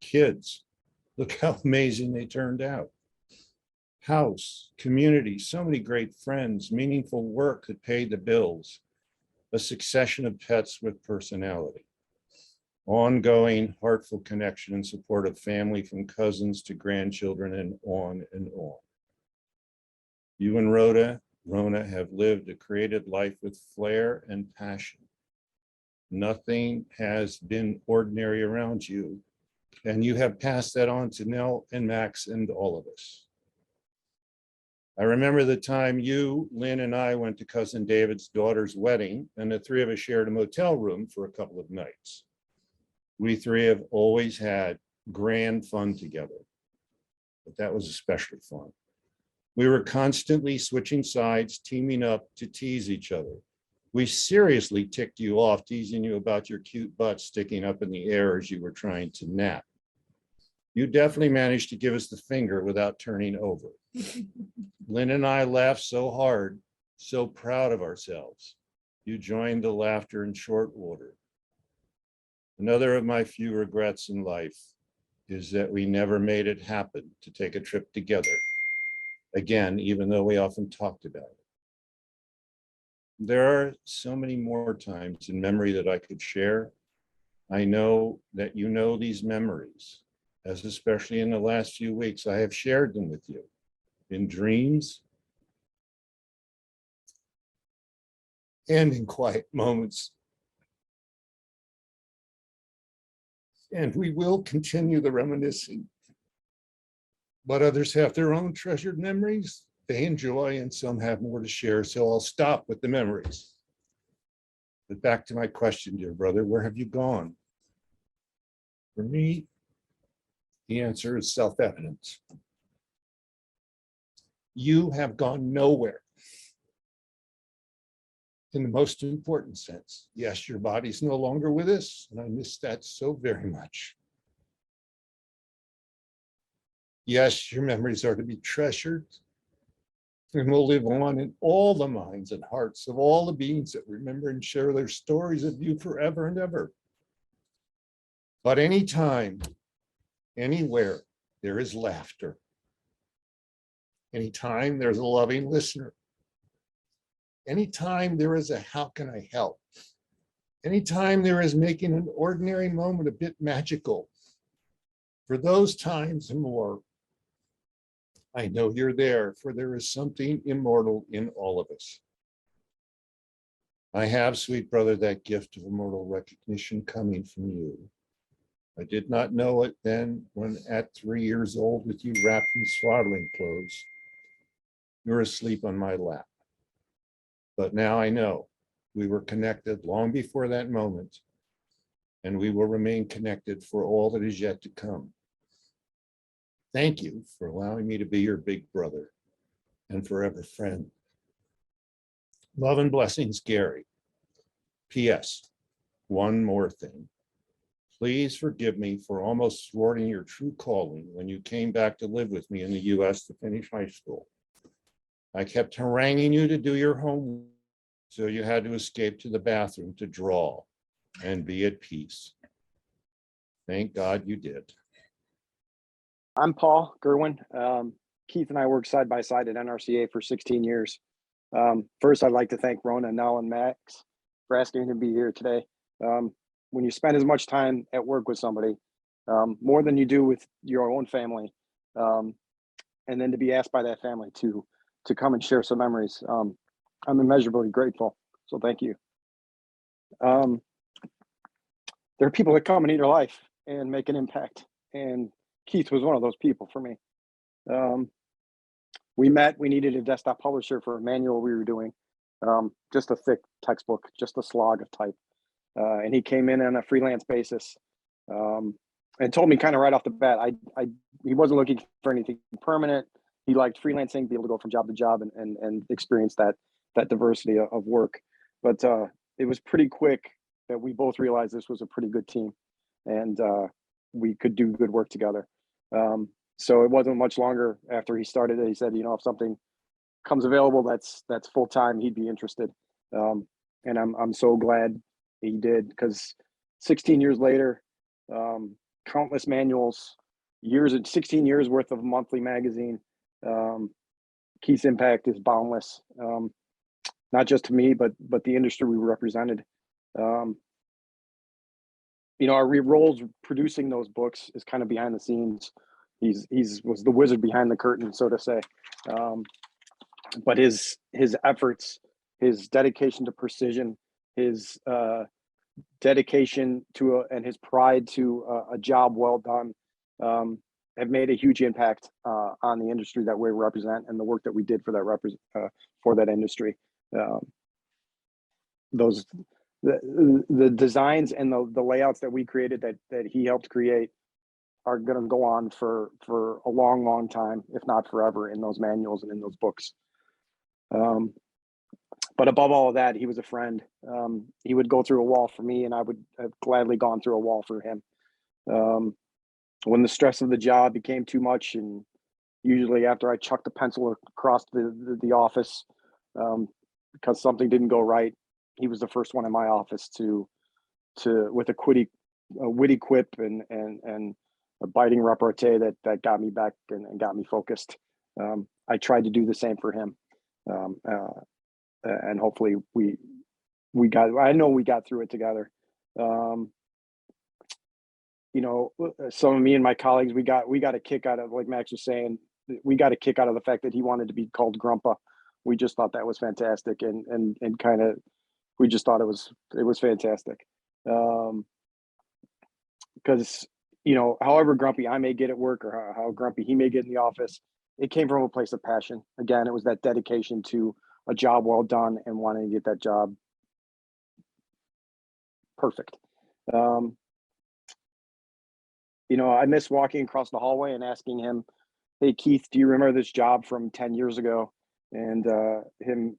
Kids, look how amazing they turned out. House, community, so many great friends, meaningful work that paid the bills, a succession of pets with personality, ongoing heartful connection and support of family, from cousins to grandchildren, and on and on. You and Rona have lived a creative life with flair and passion. Nothing has been ordinary around you, and you have passed that on to Nell and Max and all of us. I remember the time you, Lynn, and I went to cousin David's daughter's wedding, and the three of us shared a motel room for a couple of nights. We three have always had grand fun together, but that was especially fun. We were constantly switching sides, teaming up to tease each other. We seriously ticked you off, teasing you about your cute butt sticking up in the air as you were trying to nap. You definitely managed to give us the finger without turning over. Lynn and I laughed so hard, so proud of ourselves. You joined the laughter in short order. Another of my few regrets in life is that we never made it happen to take a trip together again, even though we often talked about it. There are so many more times in memory that I could share. I know that you know these memories, as especially in the last few weeks, I have shared them with you in dreams and in quiet moments and we will continue the reminiscing. But others have their own treasured memories they enjoy, and some have more to share. So I'll stop with the memories. But back to my question, dear brother, where have you gone? For me, the answer is self-evident. You have gone nowhere. In the most important sense, yes, your body's no longer with us, and I miss that so very much. Yes, your memories are to be treasured and will live on in all the minds and hearts of all the beings that remember and share their stories of you forever and ever. But anytime, anywhere, there is laughter. Anytime there's a loving listener. Anytime there is a how can I help? Anytime there is making an ordinary moment a bit magical. For those times and more, I know you're there, for there is something immortal in all of us. I have, sweet brother, that gift of immortal recognition coming from you. I did not know it then when at 3 years old with you wrapped in swaddling clothes, you were asleep on my lap. But now I know we were connected long before that moment, and we will remain connected for all that is yet to come. Thank you for allowing me to be your big brother and forever friend. Love and blessings, Gary. P.S. One more thing. Please forgive me for almost thwarting your true calling when you came back to live with me in the U.S. to finish high school. I kept haranguing you to do your homework, so you had to escape to the bathroom to draw and be at peace. Thank God you did. I'm Paul Gerwin. Keith and I worked side by side at NRCA for 16 years. First, I'd like to thank Rona, Nell, and Max for asking me to be here today. When you spend as much time at work with somebody, more than you do with your own family, and then to be asked by that family to come and share some memories, I'm immeasurably grateful. So thank you. There are people that come into your life and make an impact, and Keith was one of those people for me. We met, we needed a desktop publisher for a manual we were doing, just a thick textbook, just a slog of type. And he came in on a freelance basis and told me kind of right off the bat, he wasn't looking for anything permanent. He liked freelancing, be able to go from job to job and experience that diversity of work. But it was pretty quick that we both realized this was a pretty good team, and we could do good work together. So it wasn't much longer after he started it. He said, if something comes available that's full time, he'd be interested. And I'm so glad he did, because 16 years later, countless manuals, 16 years worth of monthly magazine. Keith's impact is boundless, not just to me, but the industry we represented. Our roles producing those books is kind of behind the scenes. He's was the wizard behind the curtain, so to say. But his efforts, his dedication to precision, his dedication to and his pride to a job well done, have made a huge impact on the industry that we represent and the work that we did for that industry. The designs and the layouts that we created that he helped create are going to go on for a long time, if not forever, in those manuals and in those books. But above all of that, he was a friend. He would go through a wall for me, and I would have gladly gone through a wall for him. When the stress of the job became too much, and usually after I chucked the pencil across the office because something didn't go right, he was the first one in my office to with a witty quip and a biting repartee that got me back and got me focused. I tried to do the same for him, and hopefully we got through it together. Some of me and my colleagues, we got a kick out of, like Max was saying, we got a kick out of the fact that he wanted to be called Grandpa. We just thought that was fantastic, and kind of, we just thought it was fantastic. Because because, you know, however grumpy I may get at work, or how grumpy he may get in the office, it came from a place of passion. Again, it was that dedication to a job well done and wanting to get that job perfect. You know, I miss walking across the hallway and asking him, "Hey Keith, do you remember this job from 10 years ago?" And him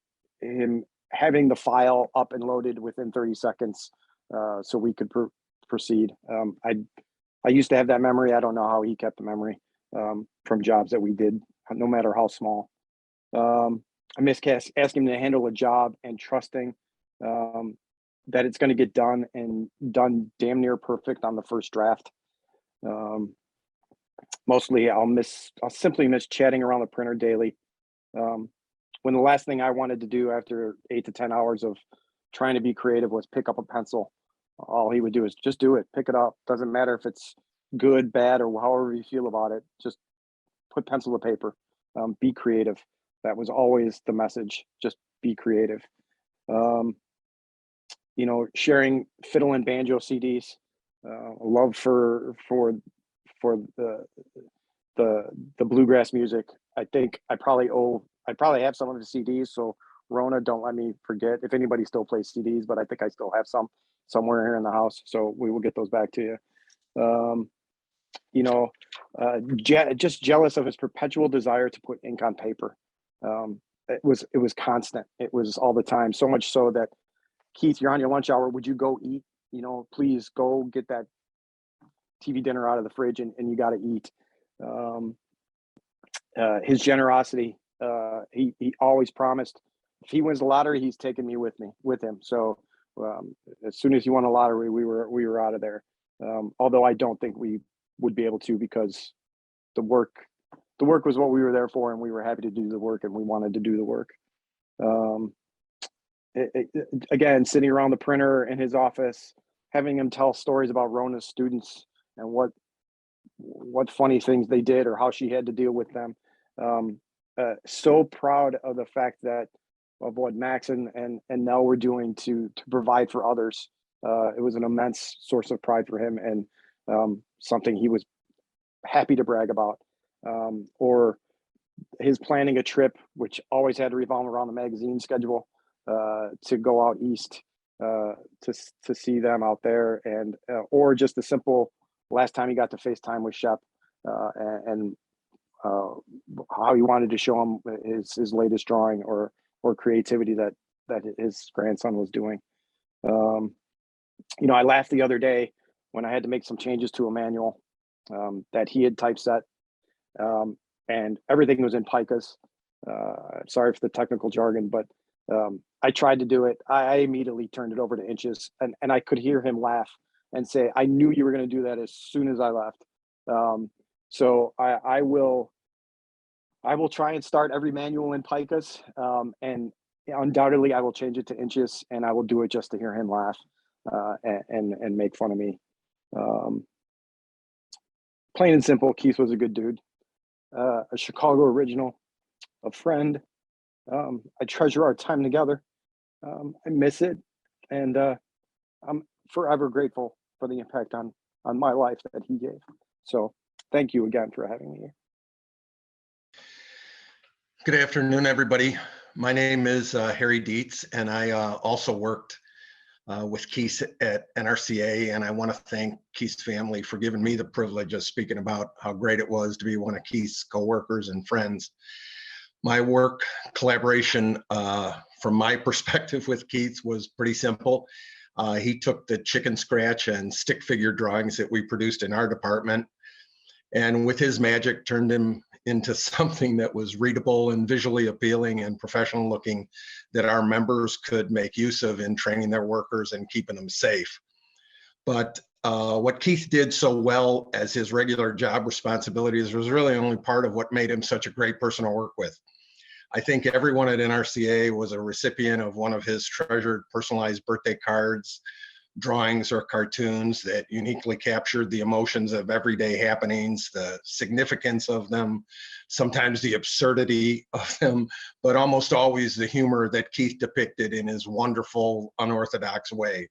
having the file up and loaded within 30 seconds, so we could proceed. I used to have that memory. I don't know how he kept the memory from jobs that we did, no matter how small. I miss asking him to handle a job and trusting that it's going to get done, and done damn near perfect on the first draft. Mostly I'll simply miss chatting around the printer daily. When the last thing I wanted to do after 8 to 10 hours of trying to be creative was pick up a pencil, all he would do is just do it, pick it up. Doesn't matter if it's good, bad, or however you feel about it, just put pencil to paper, be creative. That was always the message, just be creative. You know, sharing fiddle and banjo CDs, love for the bluegrass music. I think I probably have some of the CDs. So Rona, don't let me forget if anybody still plays CDs, but I think I still have some somewhere here in the house. So we will get those back to you. You know, just jealous of his perpetual desire to put ink on paper. It was constant. It was all the time. So much so that, Keith, you're on your lunch hour. Would you go eat? You know, please go get that TV dinner out of the fridge, and you got to eat. His generosity. He always promised if he wins the lottery, he's taking me with him. So as soon as he won a lottery, we were out of there. Although I don't think we would be able to, because the work was what we were there for, and we were happy to do the work, and we wanted to do the work. Again, sitting around the printer in his office, having him tell stories about Rona's students and what funny things they did or how she had to deal with them. So proud of the fact of what Max and Nell were doing to provide for others. It was an immense source of pride for him, and something he was happy to brag about. Or his planning a trip, which always had to revolve around the magazine schedule, to go out east to see them out there, and or just the simple last time he got to FaceTime with Shep, and how he wanted to show him his latest drawing or creativity that his grandson was doing. You know, I laughed the other day when I had to make some changes to a manual that he had typeset, and everything was in picas. Sorry for the technical jargon, but I tried to do it. I immediately turned it over to inches, and I could hear him laugh and say, "I knew you were going to do that as soon as I left." So I will try and start every manual in picas, and undoubtedly I will change it to inches, and I will do it just to hear him laugh and make fun of me. Plain and simple, Keith was a good dude, a Chicago original, a friend. I treasure our time together. I miss it, and I'm forever grateful for the impact on my life that he gave. So thank you again for having me here. Good afternoon, everybody. My name is Harry Dietz, and I also worked with Keith at NRCA, and I want to thank Keith's family for giving me the privilege of speaking about how great it was to be one of Keith's coworkers and friends. My work collaboration from my perspective with Keith was pretty simple. He took the chicken scratch and stick figure drawings that we produced in our department, and with his magic turned them into something that was readable and visually appealing and professional looking that our members could make use of in training their workers and keeping them safe. But what Keith did so well as his regular job responsibilities was really only part of what made him such a great person to work with. I think everyone at NRCA was a recipient of one of his treasured personalized birthday cards, drawings, or cartoons that uniquely captured the emotions of everyday happenings, the significance of them, sometimes the absurdity of them, but almost always the humor that Keith depicted in his wonderful, unorthodox way.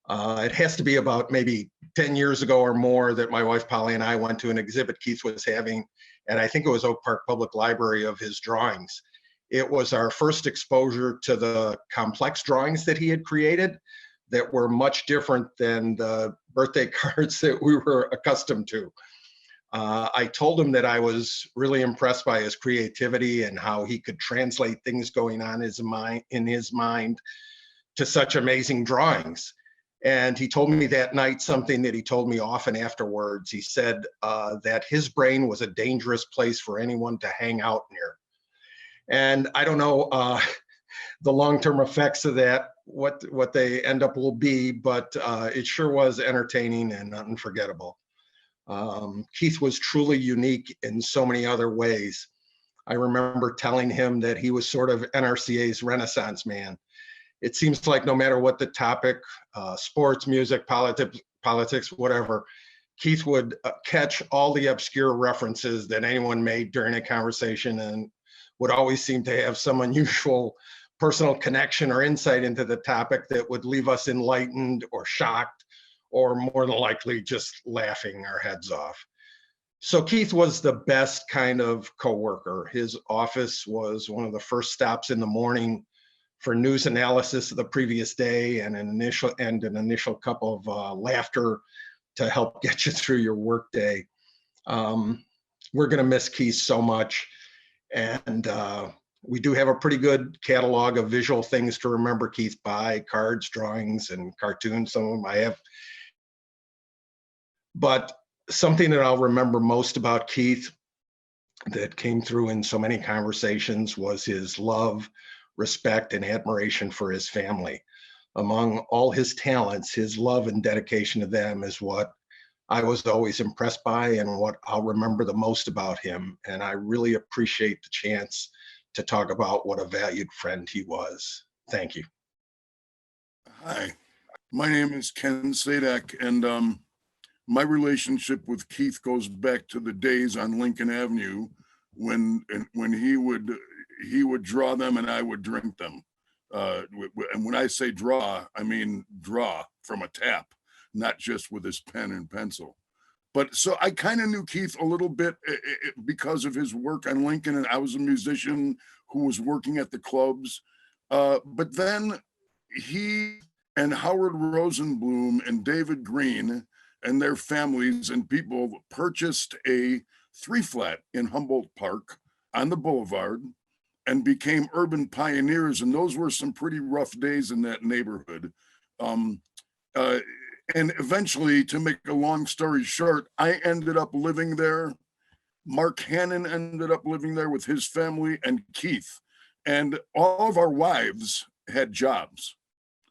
It has to be about maybe 10 years ago or more that my wife Polly and I went to an exhibit Keith was having, and I think it was Oak Park Public Library, of his drawings. It was our first exposure to the complex drawings that he had created that were much different than the birthday cards that we were accustomed to. I told him that I was really impressed by his creativity and how he could translate things going on in his mind to such amazing drawings. And he told me that night something that he told me often afterwards. He said that his brain was a dangerous place for anyone to hang out near. And I don't know the long-term effects of that, what they end up will be, but it sure was entertaining and unforgettable. Keith was truly unique in so many other ways. I remember telling him that he was sort of NRCA's Renaissance man. It seems like no matter what the topic, sports, music, politics, whatever, Keith would catch all the obscure references that anyone made during a conversation and would always seem to have some unusual personal connection or insight into the topic that would leave us enlightened or shocked, or more than likely just laughing our heads off. So Keith was the best kind of coworker. His office was one of the first stops in the morning for news analysis of the previous day and an initial cup of laughter to help get you through your workday. We're gonna miss Keith so much. And we do have a pretty good catalog of visual things to remember Keith by: cards, drawings, and cartoons. Some of them I have. But something that I'll remember most about Keith that came through in so many conversations was his love, respect, and admiration for his family. Among all his talents, his love and dedication to them is what I was always impressed by and what I'll remember the most about him. And I really appreciate the chance to talk about what a valued friend he was. Thank you. Hi, my name is Ken Sadak, and my relationship with Keith goes back to the days on Lincoln Avenue when he would draw them and I would drink them. And when I say draw, I mean draw from a tap, not just with his pen and pencil. But so I kind of knew Keith a little bit because of his work on Lincoln, and I was a musician who was working at the clubs. But then he and Howard Rosenblum and David Green and their families and people purchased a 3-flat in Humboldt Park on the boulevard and became urban pioneers. And those were some pretty rough days in that neighborhood. And eventually, to make a long story short, I ended up living there. Mark Hannon ended up living there with his family and Keith. And all of our wives had jobs,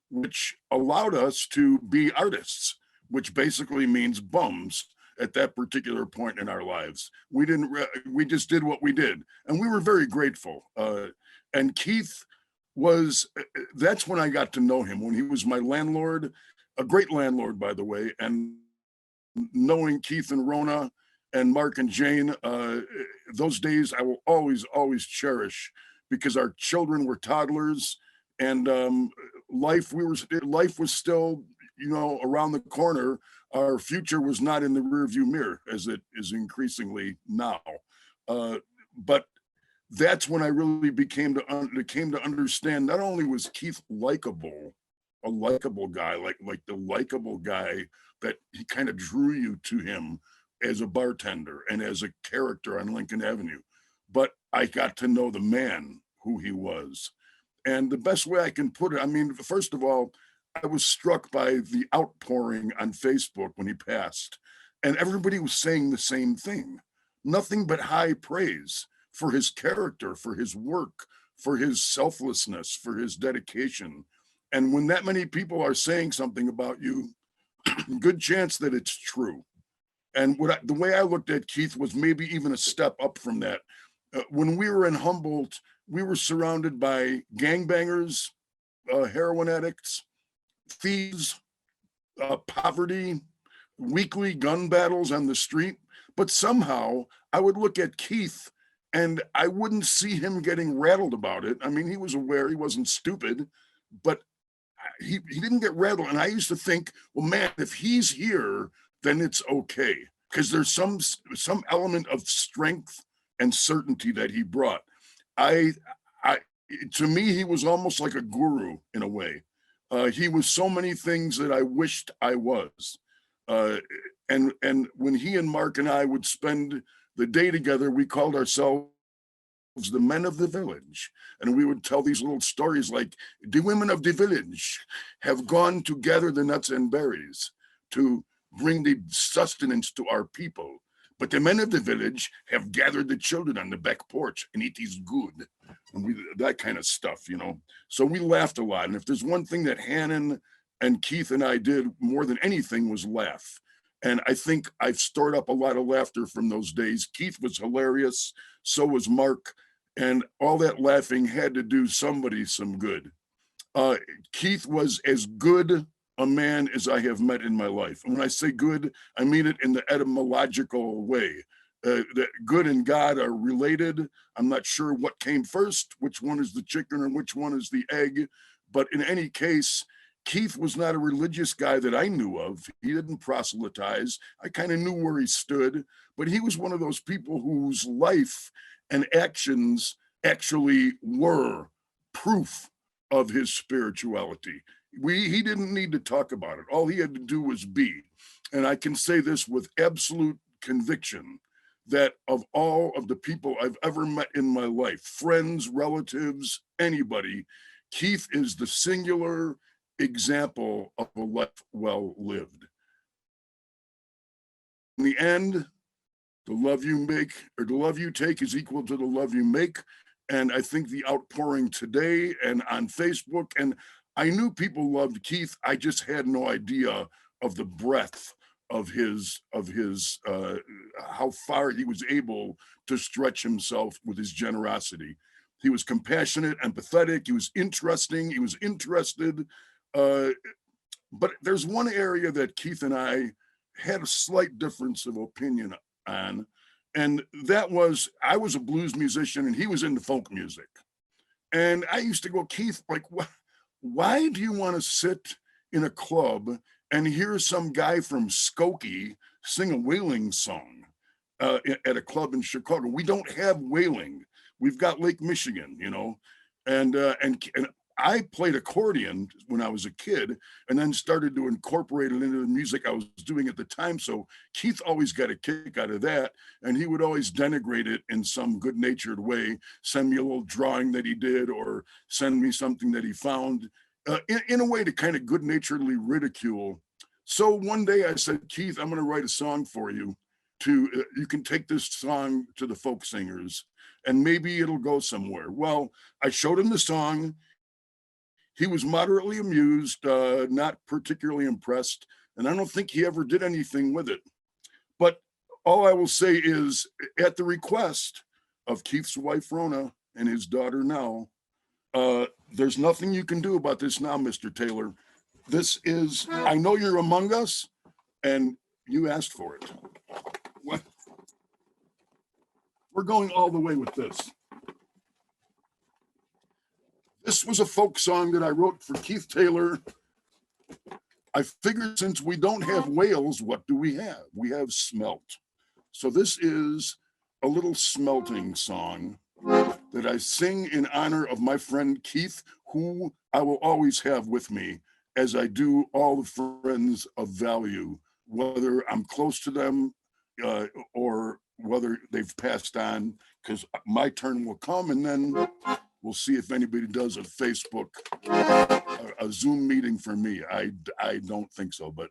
which allowed us to be artists, which basically means bums at that particular point in our lives. We just did what we did. And we were very grateful. And Keith that's when I got to know him, when he was my landlord. A great landlord, by the way, and knowing Keith and Rona and Mark and Jane, those days I will always, always cherish, because our children were toddlers, and life was still, around the corner. Our future was not in the rearview mirror as it is increasingly now. But that's when I really came to understand not only was Keith a likable guy, like the likable guy that he kind of drew you to him as a bartender and as a character on Lincoln Avenue, but I got to know the man, who he was. And the best way I can put it, I mean, first of all, I was struck by the outpouring on Facebook when he passed, and everybody was saying the same thing. Nothing but high praise for his character, for his work, for his selflessness, for his dedication. And when that many people are saying something about you, good chance that it's true. And the way I looked at Keith was maybe even a step up from that. When we were in Humboldt, we were surrounded by gangbangers, heroin addicts, thieves, poverty, weekly gun battles on the street. But somehow I would look at Keith and I wouldn't see him getting rattled about it. I mean, he was aware, he wasn't stupid, but he didn't get rattled. And I used to think, well, man, if he's here, then it's okay. Because there's some element of strength and certainty that he brought. To me, he was almost like a guru in a way. He was so many things that I wished I was. And when he and Mark and I would spend the day together, we called ourselves the men of the village. And we would tell these little stories like, the women of the village have gone to gather the nuts and berries to bring the sustenance to our people. But the men of the village have gathered the children on the back porch, and it is good. And that kind of stuff, you know. So we laughed a lot. And if there's one thing that Hannon and Keith and I did more than anything was laugh. And I think I've stored up a lot of laughter from those days. Keith was hilarious. So was Mark. And all that laughing had to do somebody some good. Keith was as good a man as I have met in my life. And when I say good, I mean it in the etymological way. That good and God are related. I'm not sure what came first, which one is the chicken and which one is the egg. But in any case, Keith was not a religious guy that I knew of. He didn't proselytize. I kind of knew where he stood, but he was one of those people whose life and actions actually were proof of his spirituality. He didn't need to talk about it. All he had to do was be. And I can say this with absolute conviction, that of all of the people I've ever met in my life, friends, relatives, anybody, Keith is the singular example of a life well lived. In the end, the love you make or the love you take is equal to the love you make. And I think the outpouring today and on Facebook, and I knew people loved Keith. I just had no idea of the breadth of his how far he was able to stretch himself with his generosity. He was compassionate, empathetic. He was interesting. He was interested. But there's one area that Keith and I had a slight difference of opinion on, and that was I was a blues musician and he was into folk music. And I used to go, Keith, like, why do you want to sit in a club and hear some guy from Skokie sing a whaling song at a club in Chicago? We don't have whaling. We've got Lake Michigan, you know, and I played accordion when I was a kid and then started to incorporate it into the music I was doing at the time. So Keith always got a kick out of that. And he would always denigrate it in some good-natured way, send me a little drawing that he did or send me something that he found in a way to kind of good-naturedly ridicule. So one day I said, Keith, I'm going to write a song for you. You can take this song to the folk singers and maybe it'll go somewhere. Well, I showed him the song. He was moderately amused, not particularly impressed, and I don't think he ever did anything with it. But all I will say is, at the request of Keith's wife, Rhona, and his daughter, Nell, there's nothing you can do about this now, Mr. Taylor. This is, I know you're among us, and you asked for it. What? We're going all the way with this. This was a folk song that I wrote for Keith Taylor. I figured since we don't have whales, what do we have? We have smelt. So this is a little smelting song that I sing in honor of my friend Keith, who I will always have with me as I do all the friends of value, whether I'm close to them or whether they've passed on, because my turn will come and then we'll see if anybody does a Facebook, a Zoom meeting for me. I don't think so, but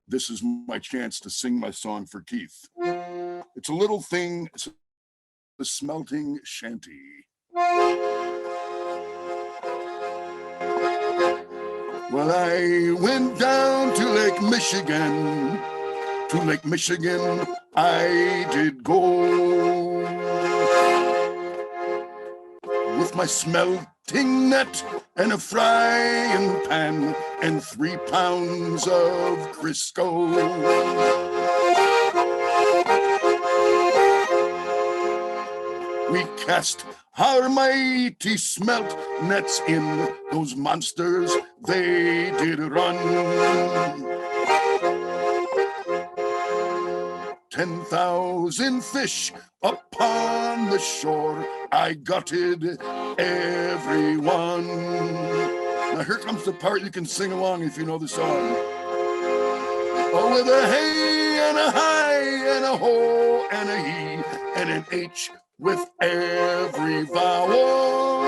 this is my chance to sing my song for Keith. It's a little thing, it's the smelting shanty. Well, I went down to Lake Michigan. To Lake Michigan I did go. With my smelting net and a frying pan and 3 pounds of Crisco. We cast our mighty smelt nets in those monsters they did run. 10,000 fish upon the shore, I gutted every one. Now here comes the part you can sing along if you know the song. Oh, with a hey and a hi and a ho and a he and an H with every vowel.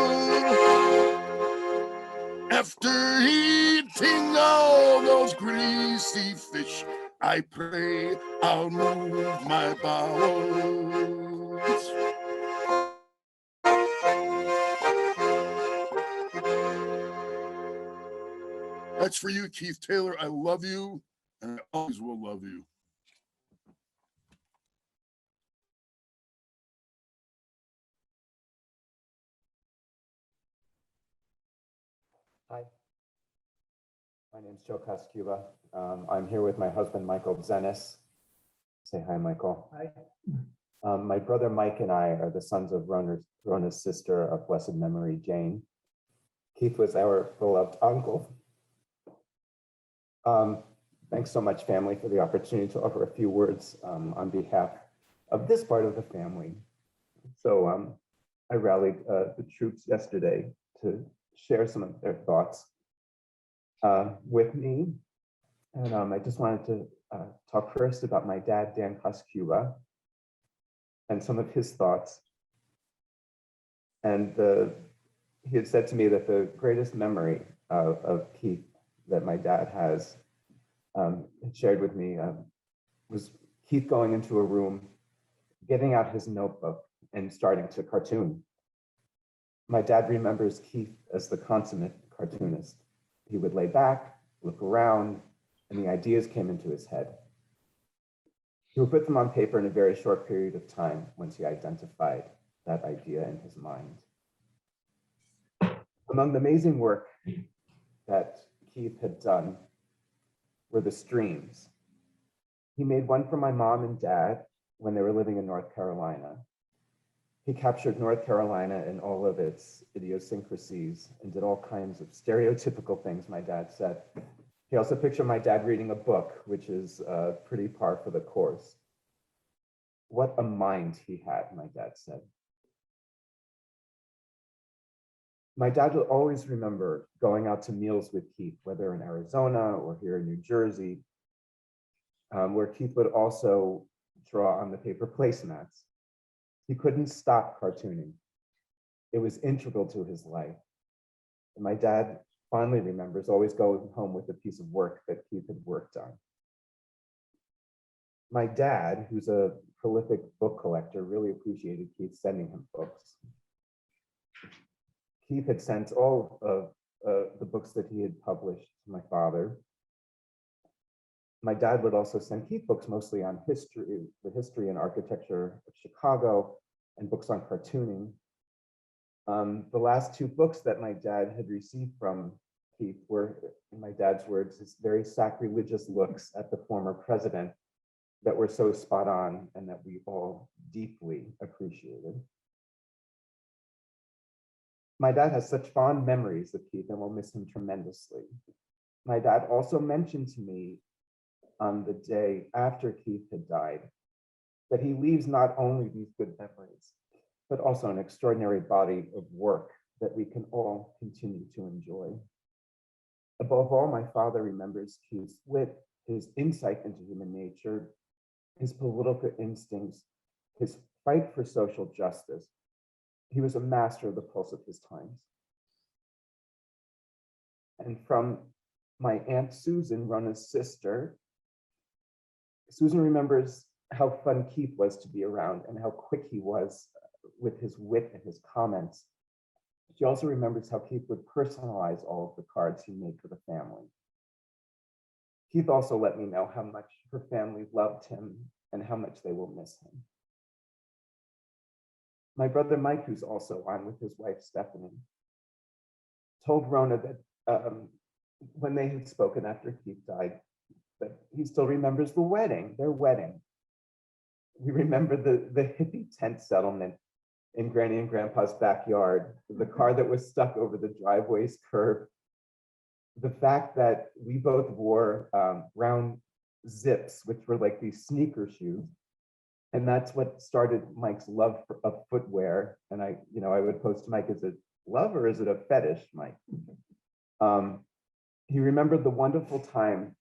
After eating all those greasy fish, I pray I'll move my bowels. That's for you, Keith Taylor. I love you, and I always will love you. Hi, my name's Joe Coscuba. I'm here with my husband, Michael Zenis. Say hi, Michael. Hi. My brother Mike and I are the sons of Rona's sister of blessed memory, Jane. Keith was our beloved uncle. Thanks so much, family, for the opportunity to offer a few words on behalf of this part of the family. So I rallied the troops yesterday to share some of their thoughts with me. And I just wanted to talk first about my dad, Dan Coscuba, and some of his thoughts. And he had said to me that the greatest memory of Keith that my dad has shared with me was Keith going into a room, getting out his notebook and starting to cartoon. My dad remembers Keith as the consummate cartoonist. He would lay back, look around, and the ideas came into his head. He would put them on paper in a very short period of time once he identified that idea in his mind. Among the amazing work that Keith had done were the streams. He made one for my mom and dad when they were living in North Carolina. He captured North Carolina and all of its idiosyncrasies and did all kinds of stereotypical things, my dad said. He also pictured my dad reading a book, which is pretty par for the course. What a mind he had, my dad said. My dad will always remember going out to meals with Keith, whether in Arizona or here in New Jersey, where Keith would also draw on the paper placemats. He couldn't stop cartooning. It was integral to his life. And my dad fondly remembers always going home with a piece of work that Keith had worked on. My dad, who's a prolific book collector, really appreciated Keith sending him books. Keith had sent all of the books that he had published to my father. My dad would also send Keith books mostly on history, the history and architecture of Chicago, and books on cartooning. The last two books that my dad had received from Keith were, in my dad's words, his very sacrilegious looks at the former president that were so spot on and that we all deeply appreciated. My dad has such fond memories of Keith and will miss him tremendously. My dad also mentioned to me on the day after Keith had died that he leaves not only these good memories, but also an extraordinary body of work that we can all continue to enjoy. Above all, my father remembers Keith's wit, his insight into human nature, his political instincts, his fight for social justice. He was a master of the pulse of his times. And from my Aunt Susan, Rona's sister, Susan remembers how fun Keith was to be around and how quick he was with his wit and his comments. She also remembers how Keith would personalize all of the cards he made for the family. Keith also let me know how much her family loved him and how much they will miss him. My brother Mike, who's also on with his wife Stephanie, told Rona that when they had spoken after Keith died, that he still remembers the wedding, their wedding. We remember the hippie tent settlement in Granny and Grandpa's backyard, the car that was stuck over the driveway's curb, the fact that we both wore round zips, which were like these sneaker shoes. And that's what started Mike's love of footwear. And I would pose to Mike, is it love or is it a fetish, Mike? He remembered the wonderful time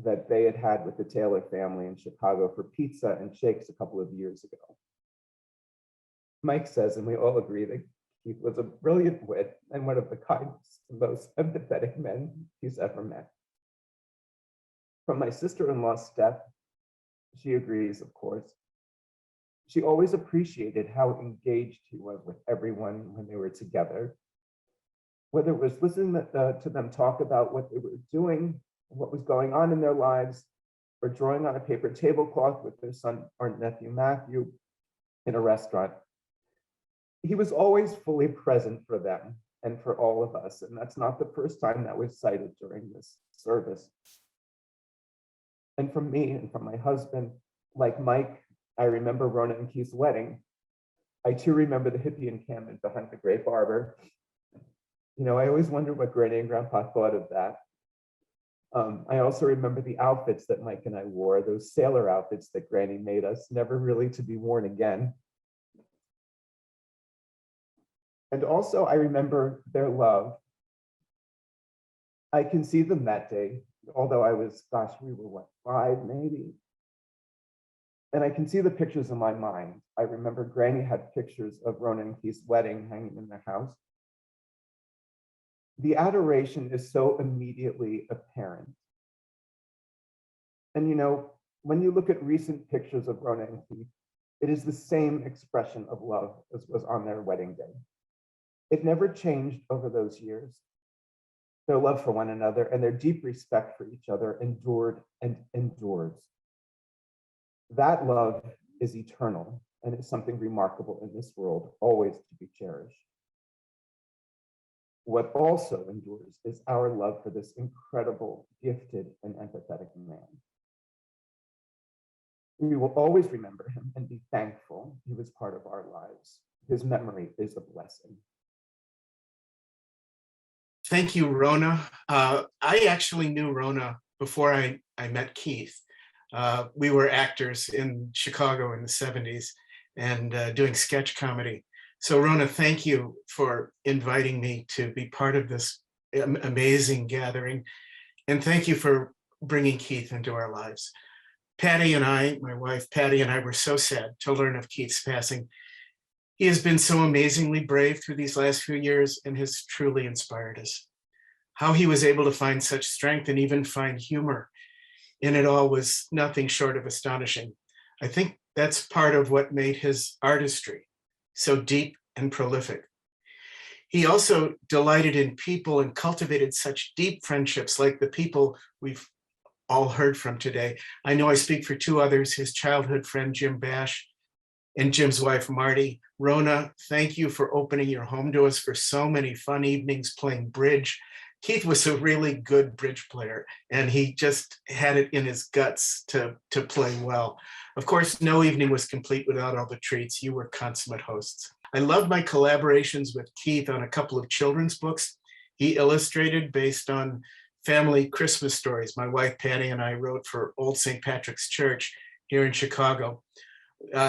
that they had with the Taylor family in Chicago for pizza and shakes a couple of years ago. Mike says, and we all agree, that Keith was a brilliant wit and one of the kindest and most empathetic men he's ever met. From my sister-in-law, Steph, she agrees, of course. She always appreciated how engaged he was with everyone when they were together. Whether it was listening to them talk about what they were doing, what was going on in their lives, or drawing on a paper tablecloth with their son or nephew Matthew in a restaurant. He was always fully present for them and for all of us, and that's not the first time that was cited during this service. And from me and from my husband, like Mike, I remember Rona and Keith's wedding. I too remember the hippie encampment behind the Great Barber. I always wondered what Granny and Grandpa thought of that. I also remember the outfits that Mike and I wore, those sailor outfits that Granny made us, never really to be worn again. And also I remember their love. I can see them that day, although I was, we were what, 5 maybe? And I can see the pictures in my mind. I remember Granny had pictures of Rona and Keith's wedding hanging in their house. The adoration is so immediately apparent. And when you look at recent pictures of Rona and Keith, it is the same expression of love as was on their wedding day. It never changed over those years. Their love for one another and their deep respect for each other endured and endures. That love is eternal and is something remarkable in this world, always to be cherished. What also endures is our love for this incredible, gifted, and empathetic man. We will always remember him and be thankful he was part of our lives. His memory is a blessing. Thank you, Rona. I actually knew Rona before I met Keith. We were actors in Chicago in the 70s and doing sketch comedy. So Rona, thank you for inviting me to be part of this amazing gathering. And thank you for bringing Keith into our lives. Patty and I, my wife Patty and I, were so sad to learn of Keith's passing. He has been so amazingly brave through these last few years and has truly inspired us. How he was able to find such strength and even find humor in it all was nothing short of astonishing. I think that's part of what made his artistry so deep and prolific. He also delighted in people and cultivated such deep friendships like the people we've all heard from today. I know I speak for 2 others, his childhood friend, Jim Bash, and Jim's wife, Marty. Rona, thank you for opening your home to us for so many fun evenings playing bridge. Keith was a really good bridge player, and he just had it in his guts to play well. Of course, no evening was complete without all the treats. You were consummate hosts. I loved my collaborations with Keith on a couple of children's books he illustrated based on family Christmas stories. My wife Patty and I wrote for Old St. Patrick's Church here in Chicago.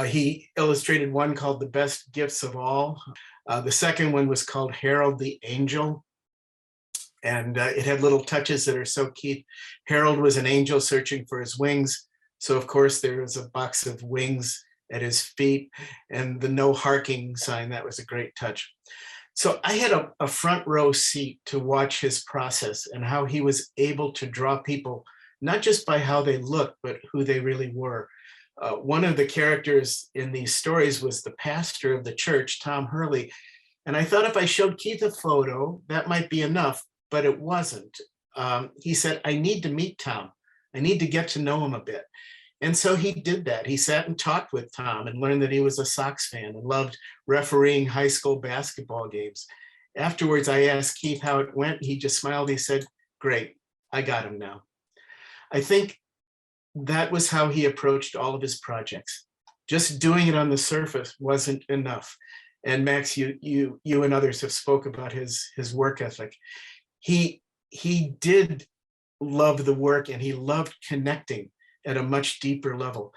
He illustrated one called The Best Gifts of All. The second one was called Harold the Angel. And it had little touches that are so Keith. Harold was an angel searching for his wings. So of course there was a box of wings at his feet and the no harking sign. That was a great touch. So I had a front row seat to watch his process and how he was able to draw people, not just by how they looked, but who they really were. One of the characters in these stories was the pastor of the church, Tom Hurley. And I thought if I showed Keith a photo, that might be enough, but it wasn't. He said, I need to meet Tom. I need to get to know him a bit. And so he did that. He sat and talked with Tom and learned that he was a Sox fan and loved refereeing high school basketball games. Afterwards, I asked Keith how it went. He just smiled. He said, great, I got him now. I think that was how he approached all of his projects. Just doing it on the surface wasn't enough. And Max, you and others have spoke about his work ethic. He he did love the work, and he loved connecting at a much deeper level.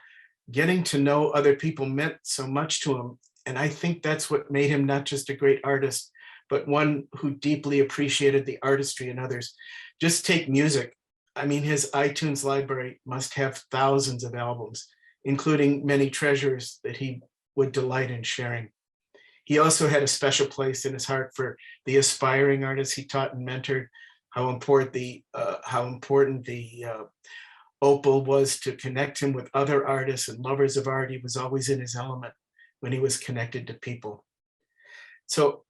Getting to know other people meant so much to him. And I think that's what made him not just a great artist, but one who deeply appreciated the artistry in others. Just take music. I mean, his iTunes library must have thousands of albums, including many treasures that he would delight in sharing. He also had a special place in his heart for the aspiring artists he taught and mentored. How important the opal was to connect him with other artists and lovers of art. He was always in his element when he was connected to people. So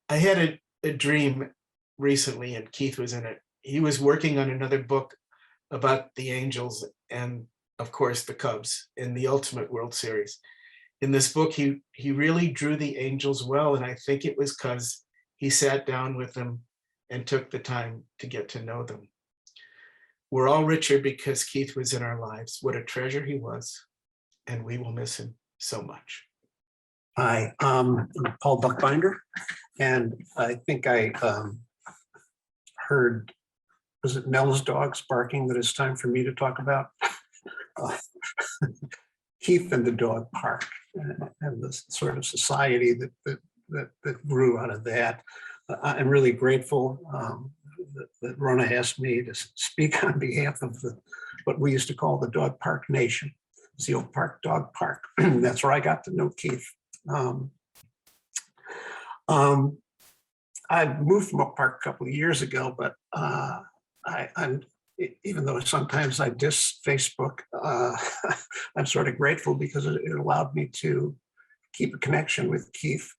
I had a dream recently, and Keith was in it. He was working on another book about the Angels and, of course, the Cubs in the Ultimate World Series. In this book, he really drew the Angels well, and I think it was because he sat down with them and took the time to get to know them. We're all richer because Keith was in our lives. What a treasure he was, and we will miss him so much. Hi, I'm Paul Buckbinder, and I think I heard, was it Nell's dogs barking that it's time for me to talk about? Keith and the dog park and the sort of society that grew out of that. I'm really grateful that Rona asked me to speak on behalf of what we used to call the Dog Park Nation. It's the Oak Park Dog Park. That's where I got to know Keith. I moved from Oak Park a couple of years ago, but I'm even though sometimes I diss Facebook, I'm sort of grateful because it allowed me to keep a connection with Keith.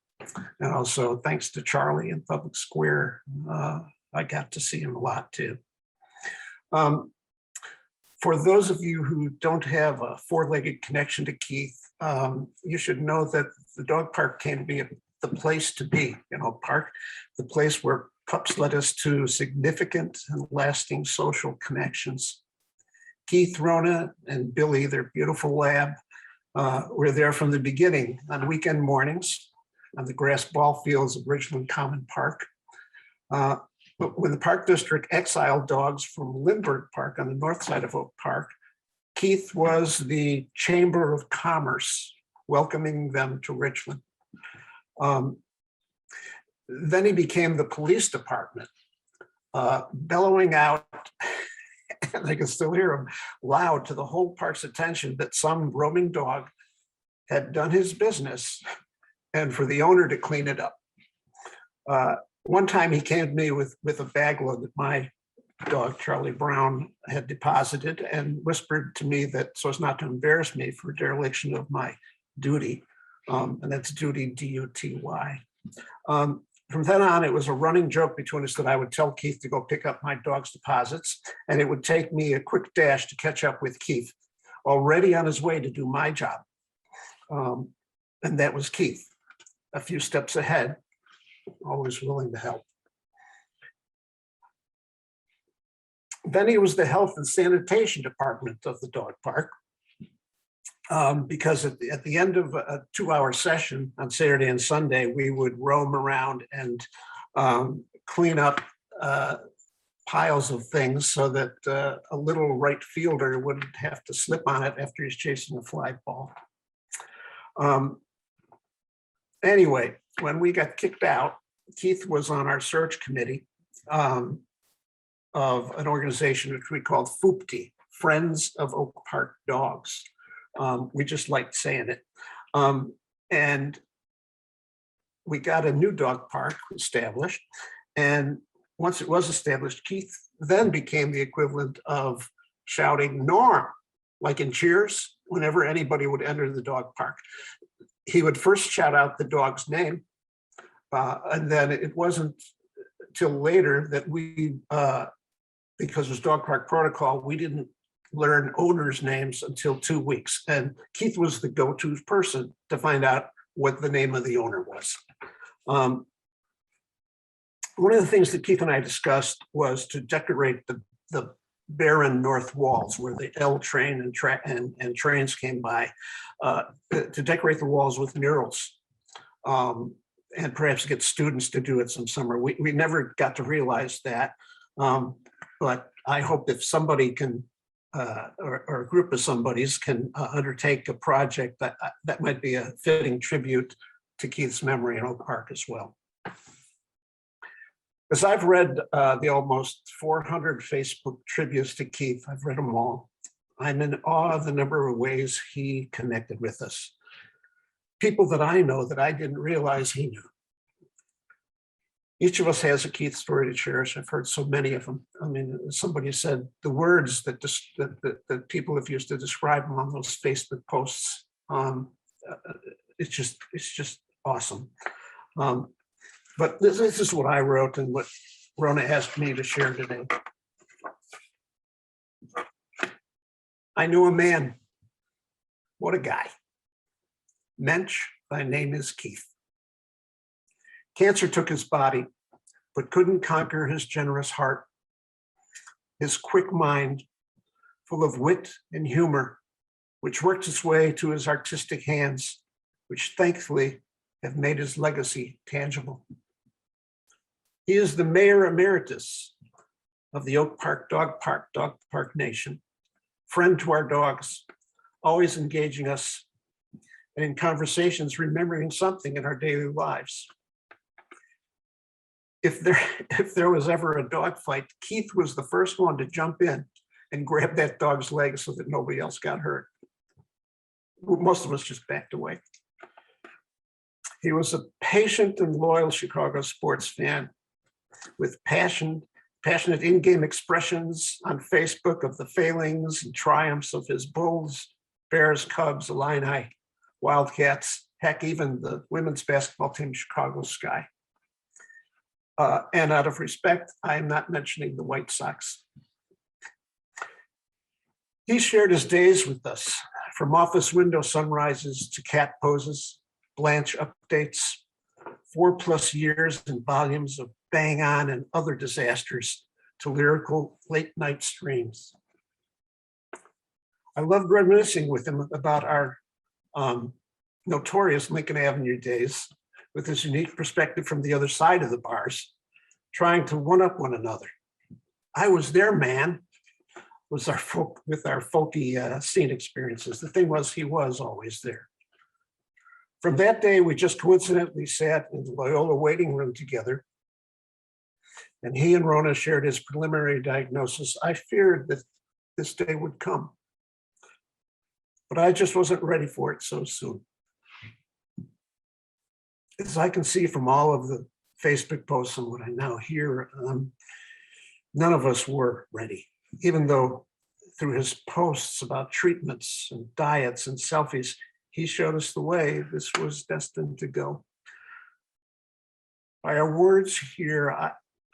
And also thanks to Charlie in Public Square, I got to see him a lot too. For those of you who don't have a four-legged connection to Keith, you should know that the dog park can be the place to be, park, the place where pups led us to significant and lasting social connections. Keith, Rona, and Billy, their beautiful lab, were there from the beginning on weekend mornings on the grass ball fields of Ridgeland Common Park. But when the Park District exiled dogs from Lindbergh Park on the north side of Oak Park, Keith was the Chamber of Commerce welcoming them to Ridgeland. Then he became the police department, bellowing out, and I can still hear him loud to the whole park's attention that some roaming dog had done his business and for the owner to clean it up. One time he came to me with a bag load that my dog, Charlie Brown, had deposited and whispered to me that so as not to embarrass me for dereliction of my duty, and that's duty, D-U-T-Y. From then on, it was a running joke between us that I would tell Keith to go pick up my dog's deposits, and it would take me a quick dash to catch up with Keith, already on his way to do my job. And that was Keith, a few steps ahead, always willing to help. Then he was the health and sanitation department of the dog park. Because at the end of a 2-hour session on Saturday and Sunday, we would roam around and clean up piles of things so that a little right fielder wouldn't have to slip on it after he's chasing a fly ball. Anyway, when we got kicked out, Keith was on our search committee of an organization which we called FOOPTI, Friends of Oak Park Dogs. We just liked saying it. And we got a new dog park established. And once it was established, Keith then became the equivalent of shouting "Norm," like in Cheers, whenever anybody would enter the dog park. He would first shout out the dog's name. And then it wasn't till later that we, because it was dog park protocol, we didn't learn owners' names until 2 weeks. And Keith was the go-to person to find out what the name of the owner was. One of the things that Keith and I discussed was to decorate the barren north walls where the L train and trains came by, to decorate the walls with murals, and perhaps get students to do it some summer. We never got to realize that. But I hope if somebody can, or a group of somebodies can undertake a project that might be a fitting tribute to Keith's memory in Oak Park as well. As I've read the almost 400 Facebook tributes to Keith, I've read them all. I'm in awe of the number of ways he connected with us. People that I know that I didn't realize he knew. Each of us has a Keith story to cherish. I've heard so many of them. I mean, somebody said the words that people have used to describe him on those Facebook posts. It's just awesome. But this is what I wrote and what Rona asked me to share today. I knew a man. What a guy. Mensch, thy name is Keith. Cancer took his body, but couldn't conquer his generous heart. His quick mind, full of wit and humor, which worked its way to his artistic hands, which thankfully have made his legacy tangible. He is the mayor emeritus of the Oak Park Dog Park Nation, friend to our dogs, always engaging us, and in conversations remembering something in our daily lives. If there was ever a dog fight, Keith was the first one to jump in and grab that dog's leg so that nobody else got hurt. Most of us just backed away. He was a patient and loyal Chicago sports fan with passionate in-game expressions on Facebook of the failings and triumphs of his Bulls, Bears, Cubs, Illini, Wildcats, heck, even the women's basketball team, Chicago Sky. And out of respect, I am not mentioning the White Sox. He shared his days with us, from office window sunrises to cat poses, Blanche updates, 4+ years and volumes of Bang On and other disasters to lyrical late night streams. I loved reminiscing with him about our notorious Lincoln Avenue days, with his unique perspective from the other side of the bars, trying to one-up one another. I was there, man, was our folky scene experiences. The thing was, he was always there. From that day, we just coincidentally sat in the Loyola waiting room together, and he and Rona shared his preliminary diagnosis. I feared that this day would come, but I just wasn't ready for it so soon. As I can see from all of the Facebook posts and what I now hear, none of us were ready, even though through his posts about treatments and diets and selfies, he showed us the way this was destined to go. By our words here,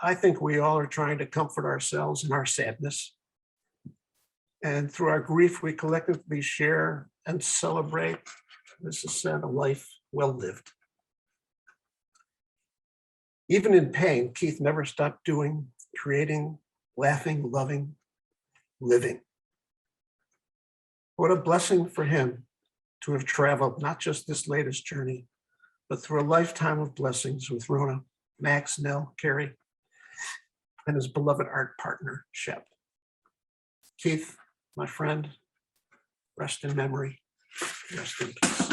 I think we all are trying to comfort ourselves in our sadness. And through our grief, we collectively share and celebrate, this is said, a life well lived. Even in pain, Keith never stopped doing, creating, laughing, loving, living. What a blessing for him to have traveled not just this latest journey, but through a lifetime of blessings with Rona, Max, Nell, Carrie, and his beloved art partner, Shep. Keith, my friend, rest in memory, rest in peace.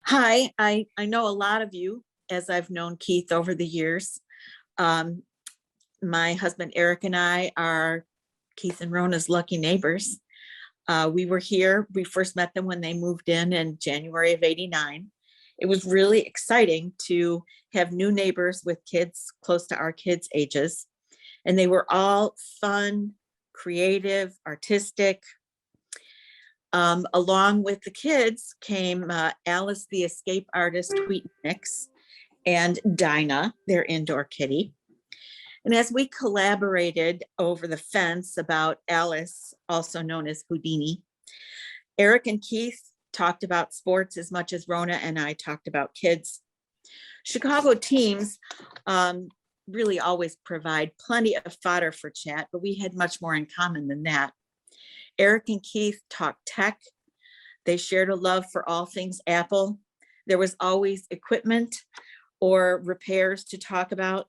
Hi, I know a lot of you, as I've known Keith over the years. My husband Eric and I are Keith and Rona's lucky neighbors. We were here, we first met them when they moved in January of '89. It was really exciting to have new neighbors with kids close to our kids' ages. And they were all fun, creative, artistic. Along with the kids came Alice, the escape artist, Tweet Mix, and Dinah, their indoor kitty. And as we collaborated over the fence about Alice, also known as Houdini, Eric and Keith talked about sports as much as Rona and I talked about kids. Chicago teams really always provide plenty of fodder for chat, but we had much more in common than that. Eric and Keith talked tech. They shared a love for all things Apple. There was always equipment or repairs to talk about.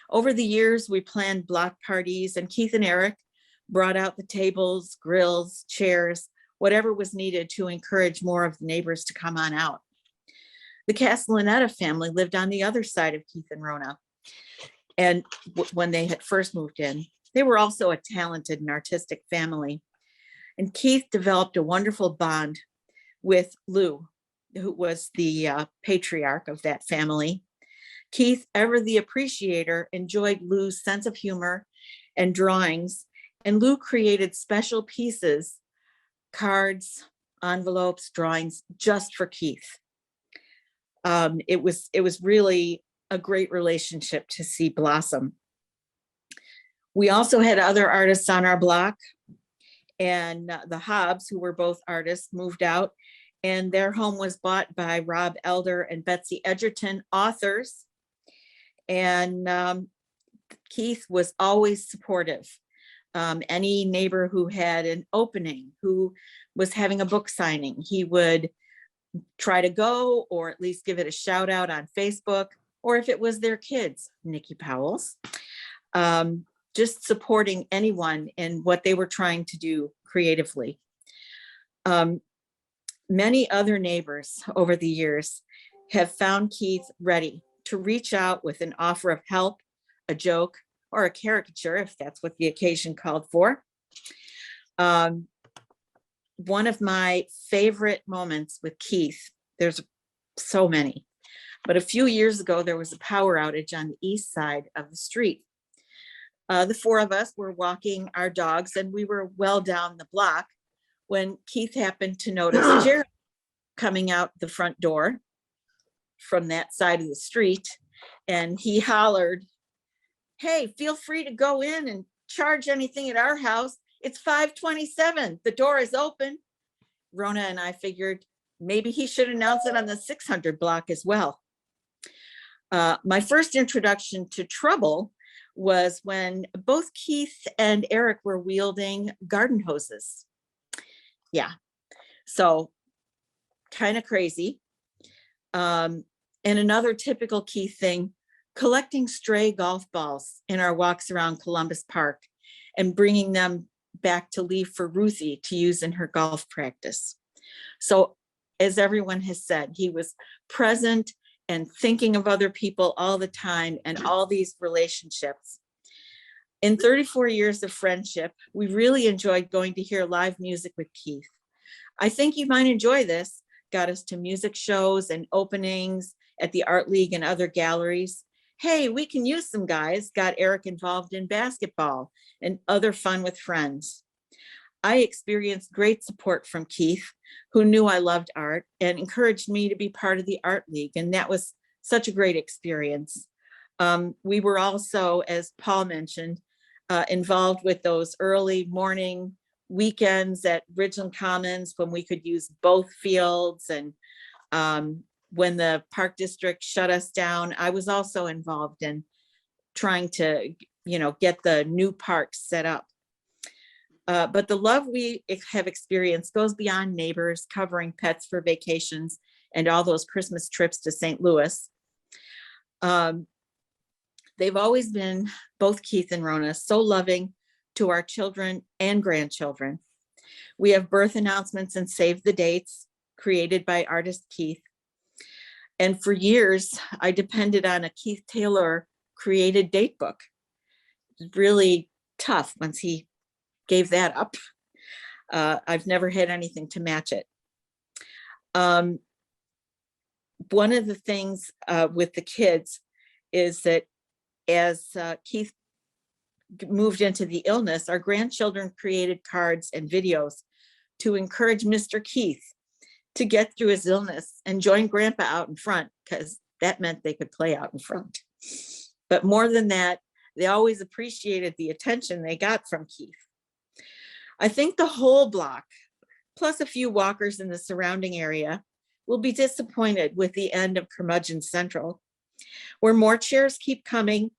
Over the years, we planned block parties, and Keith and Eric brought out the tables, grills, chairs, whatever was needed to encourage more of the neighbors to come on out. The Castellaneta family lived on the other side of Keith and Rona. And when they had first moved in, they were also a talented and artistic family. And Keith developed a wonderful bond with Lou, who was the patriarch of that family. Keith, ever the appreciator, enjoyed Lou's sense of humor and drawings, and Lou created special pieces, cards, envelopes, drawings, just for Keith. It was really a great relationship to see blossom. We also had other artists on our block, and the Hobbs, who were both artists, moved out, and their home was bought by Rob Elder and Betsy Edgerton, authors. And Keith was always supportive. Any neighbor who had an opening, who was having a book signing, he would try to go, or at least give it a shout out on Facebook, or if it was their kids, Nikki Powell's, just supporting anyone in what they were trying to do creatively. Many other neighbors over the years have found Keith ready to reach out with an offer of help, a joke, or a caricature, if that's what the occasion called for. One of my favorite moments with Keith, there's so many, but a few years ago, there was a power outage on the east side of the street. The four of us were walking our dogs, and we were well down the block when Keith happened to notice Jerry coming out the front door from that side of the street, and he hollered, "Hey, feel free to go in and charge anything at our house. It's 527. The door is open." Rona and I figured maybe he should announce it on the 600 block as well. My first introduction to trouble was when both Keith and Eric were wielding garden hoses. Yeah, so kind of crazy. And another typical Keith thing, collecting stray golf balls in our walks around Columbus Park and bringing them back to leave for Ruthie to use in her golf practice. So as everyone has said, he was present and thinking of other people all the time, and all these relationships. In 34 years of friendship, we really enjoyed going to hear live music with Keith. I think you might enjoy this. Got us to music shows and openings at the Art League and other galleries. Hey, we can use some guys. Got Eric involved in basketball and other fun with friends. I experienced great support from Keith, who knew I loved art and encouraged me to be part of the Art League. And that was such a great experience. We were also, as Paul mentioned, involved with those early morning weekends at Ridgeland Commons when we could use both fields. And when the park district shut us down, I was also involved in trying to, get the new parks set up. But the love we have experienced goes beyond neighbors, covering pets for vacations and all those Christmas trips to St. Louis. They've always been, both Keith and Rona, so loving to our children and grandchildren. We have birth announcements and save the dates created by artist Keith. And for years, I depended on a Keith Taylor created date book. It's really tough once he gave that up. I've never had anything to match it. One of the things with the kids is that as Keith moved into the illness, our grandchildren created cards and videos to encourage Mr. Keith to get through his illness and join Grandpa out in front, because that meant they could play out in front. But more than that, they always appreciated the attention they got from Keith. I think the whole block, plus a few walkers in the surrounding area, will be disappointed with the end of Curmudgeon Central, where more chairs keep coming.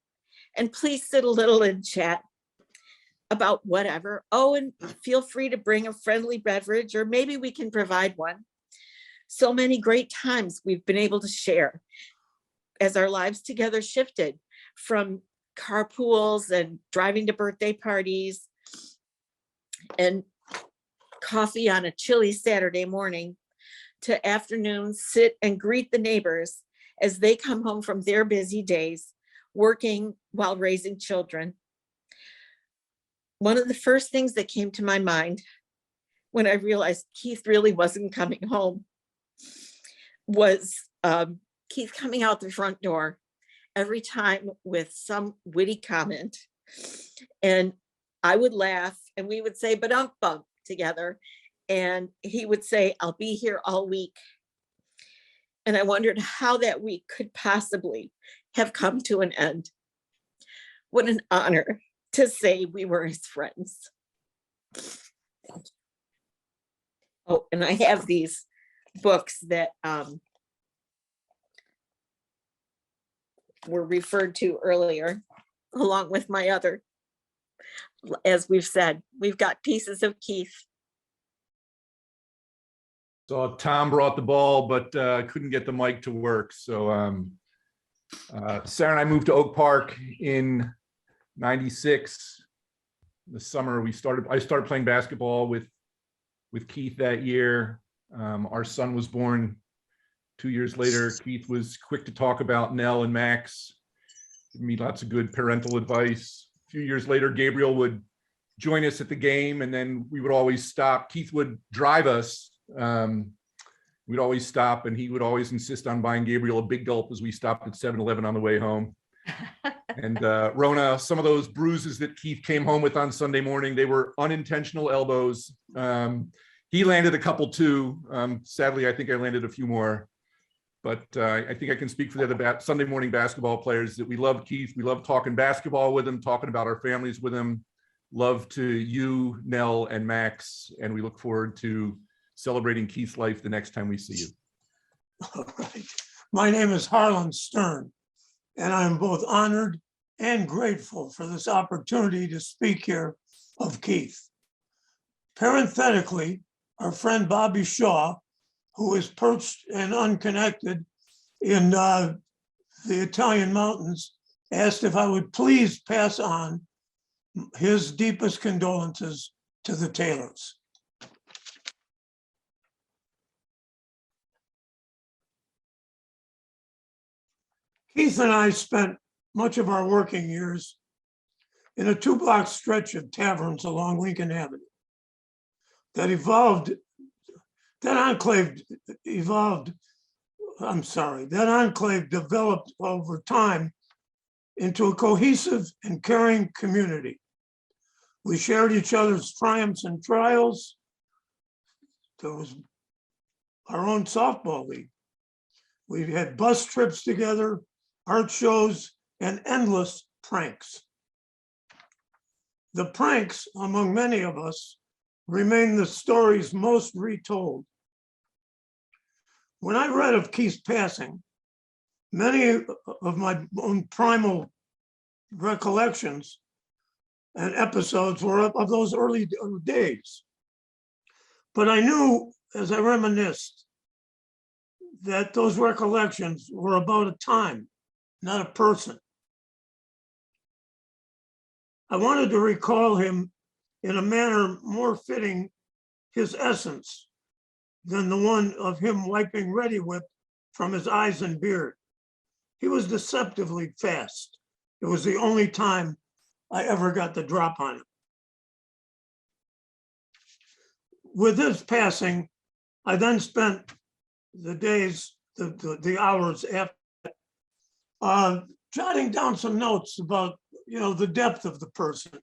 And please sit a little and chat about whatever. Oh, and feel free to bring a friendly beverage, or maybe we can provide one. So many great times we've been able to share as our lives together shifted from carpools and driving to birthday parties and coffee on a chilly Saturday morning to afternoons, sit and greet the neighbors as they come home from their busy days, working while raising children. One of the first things that came to my mind when I realized Keith really wasn't coming home was Keith coming out the front door every time with some witty comment. And I would laugh and we would say, "Ba-dum-bum" together. And he would say, "I'll be here all week." And I wondered how that week could possibly have come to an end. What an honor to say we were his friends. Oh, and I have these books that were referred to earlier, along with my other, as we've said, we've got pieces of Keith. So Tom brought the ball, but couldn't get the mic to work. So Sarah and I moved to Oak Park in '96. The summer I started playing basketball with Keith that year. Our son was born 2 years later. Keith was quick to talk about Nell and Max, giving me lots of good parental advice. A few years later, Gabriel would join us at the game, and then we would always stop. Keith would drive us. We'd always stop, and he would always insist on buying Gabriel a Big Gulp as we stopped at 7-Eleven on the way home. And Rona, some of those bruises that Keith came home with on Sunday morning, they were unintentional elbows. He landed a couple too. Sadly, I think I landed a few more. But I think I can speak for the other Sunday morning basketball players that we love Keith. We love talking basketball with him, talking about our families with him. Love to you, Nell, and Max, and we look forward to celebrating Keith's life the next time we see you. All right. My name is Harlan Stern, and I'm both honored and grateful for this opportunity to speak here of Keith. Parenthetically, our friend Bobby Shaw, who is perched and unconnected in the Italian mountains, asked if I would please pass on his deepest condolences to the Taylors. Keith and I spent much of our working years in a 2-block stretch of taverns along Lincoln Avenue. That enclave developed over time into a cohesive and caring community. We shared each other's triumphs and trials. There was our own softball league. We had bus trips together, art shows, and endless pranks. The pranks, among many of us, remain the stories most retold. When I read of Keith's passing, many of my own primal recollections and episodes were of those early days. But I knew as I reminisced that those recollections were about a time, not a person. I wanted to recall him in a manner more fitting his essence than the one of him wiping Reddi-wip from his eyes and beard. He was deceptively fast. It was the only time I ever got the drop on him. With his passing, I then spent the days, the hours after, jotting down some notes about, the depth of the person.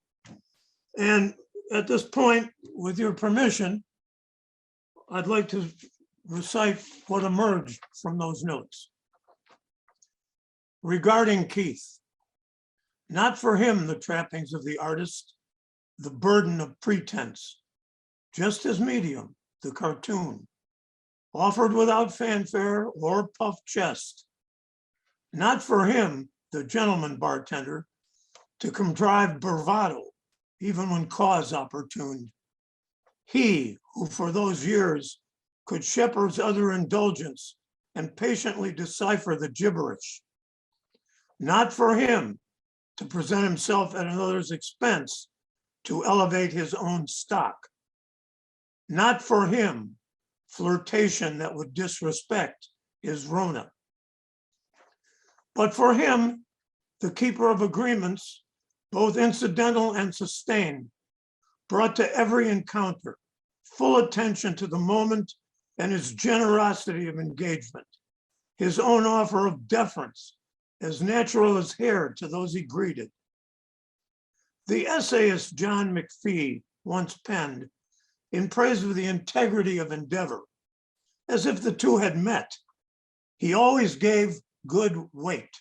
And at this point, with your permission, I'd like to recite what emerged from those notes. Regarding Keith, not for him the trappings of the artist, the burden of pretense, just his medium, the cartoon, offered without fanfare or puffed chest. Not for him, the gentleman bartender, to contrive bravado, even when cause opportuned. He who for those years could shepherd's other indulgence and patiently decipher the gibberish. Not for him, to present himself at another's expense to elevate his own stock. Not for him, flirtation that would disrespect his Rona. But for him, the keeper of agreements, both incidental and sustained, brought to every encounter full attention to the moment and his generosity of engagement, his own offer of deference, as natural as hair to those he greeted. The essayist John McPhee once penned in praise of the integrity of endeavor, as if the two had met. He always gave good weight.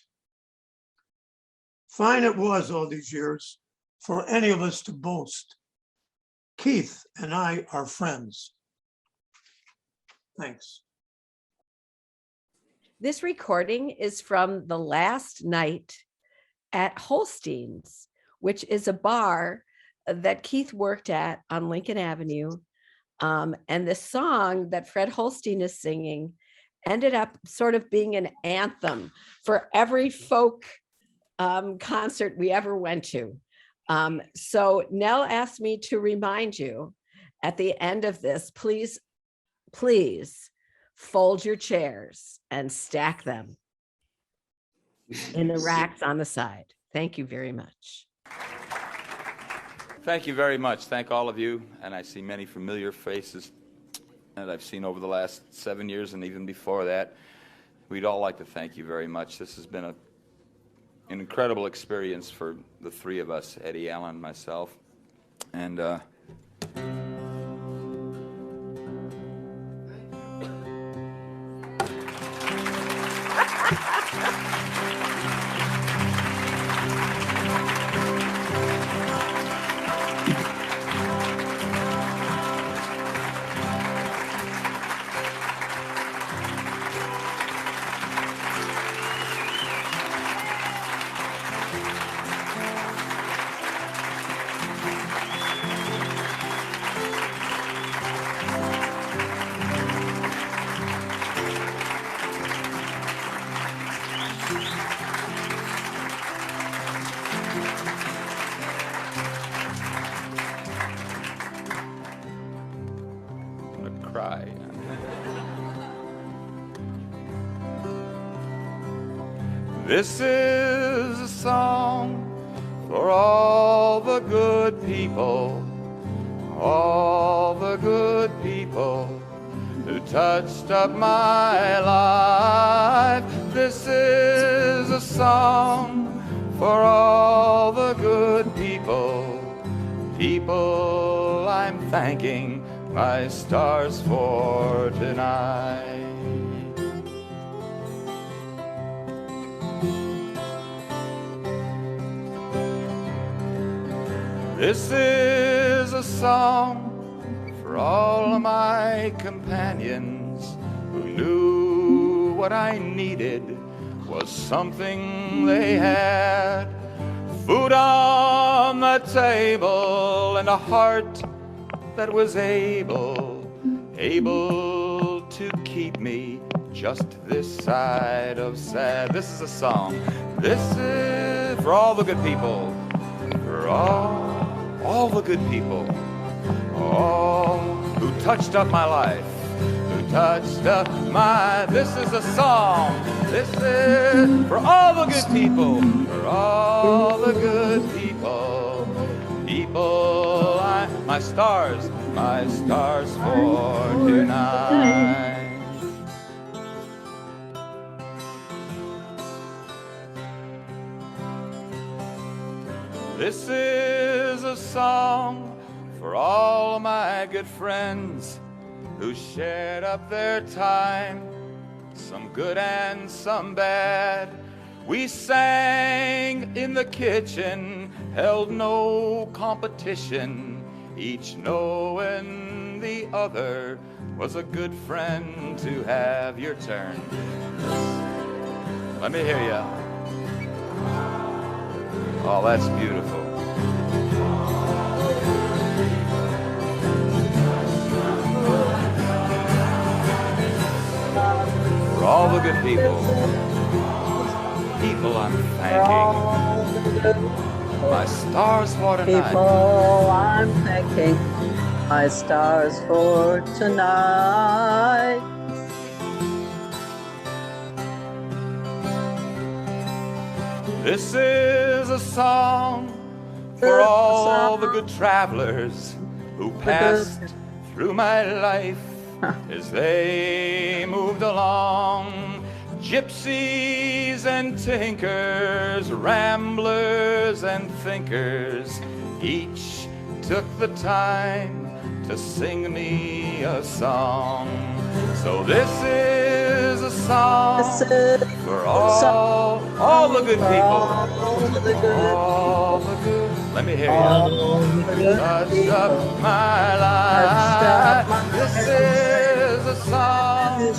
Fine it was all these years for any of us to boast. Keith and I are friends. Thanks. This recording is from the last night at Holstein's, which is a bar that Keith worked at on Lincoln Avenue. And the song that Fred Holstein is singing ended up sort of being an anthem for every folk concert we ever went to. So Nell asked me to remind you at the end of this, please fold your chairs and stack them in the racks on the side. Thank you very much. Thank you very much. Thank all of you. And I see many familiar faces that I've seen over the last 7 years and even before that. We'd all like to thank you very much. This has been an incredible experience for the three of us, Eddie, Alan, myself. And cry. This is a song for all the good people, all the good people who touched up my life. This is a song for all the good people, people I'm thanking my stars for tonight. This is a song for all of my companions who knew what I needed was something they had. Food on the table and a heart that was able to keep me just this side of sad. This is a song. This is for all the good people, for all the good people, all who touched up my life, who touched up my. This is a song. This is for all the good people, for all the good people, people my stars for tonight. This is a song for all my good friends who shared up their time, some good and some bad. We sang in the kitchen, held no competition, each knowing the other was a good friend to have. Your turn. Let me hear ya. Oh, that's beautiful. For all the good people, people I'm thanking my stars for tonight. People, I'm thanking my stars for tonight. This is a song for all the good travelers who passed through my life as they moved along. Gypsies and tinkers, ramblers and thinkers, each took the time to sing me a song. So this is a song for all the good people. All the good. Let me hear you. Touched up my life. This is a song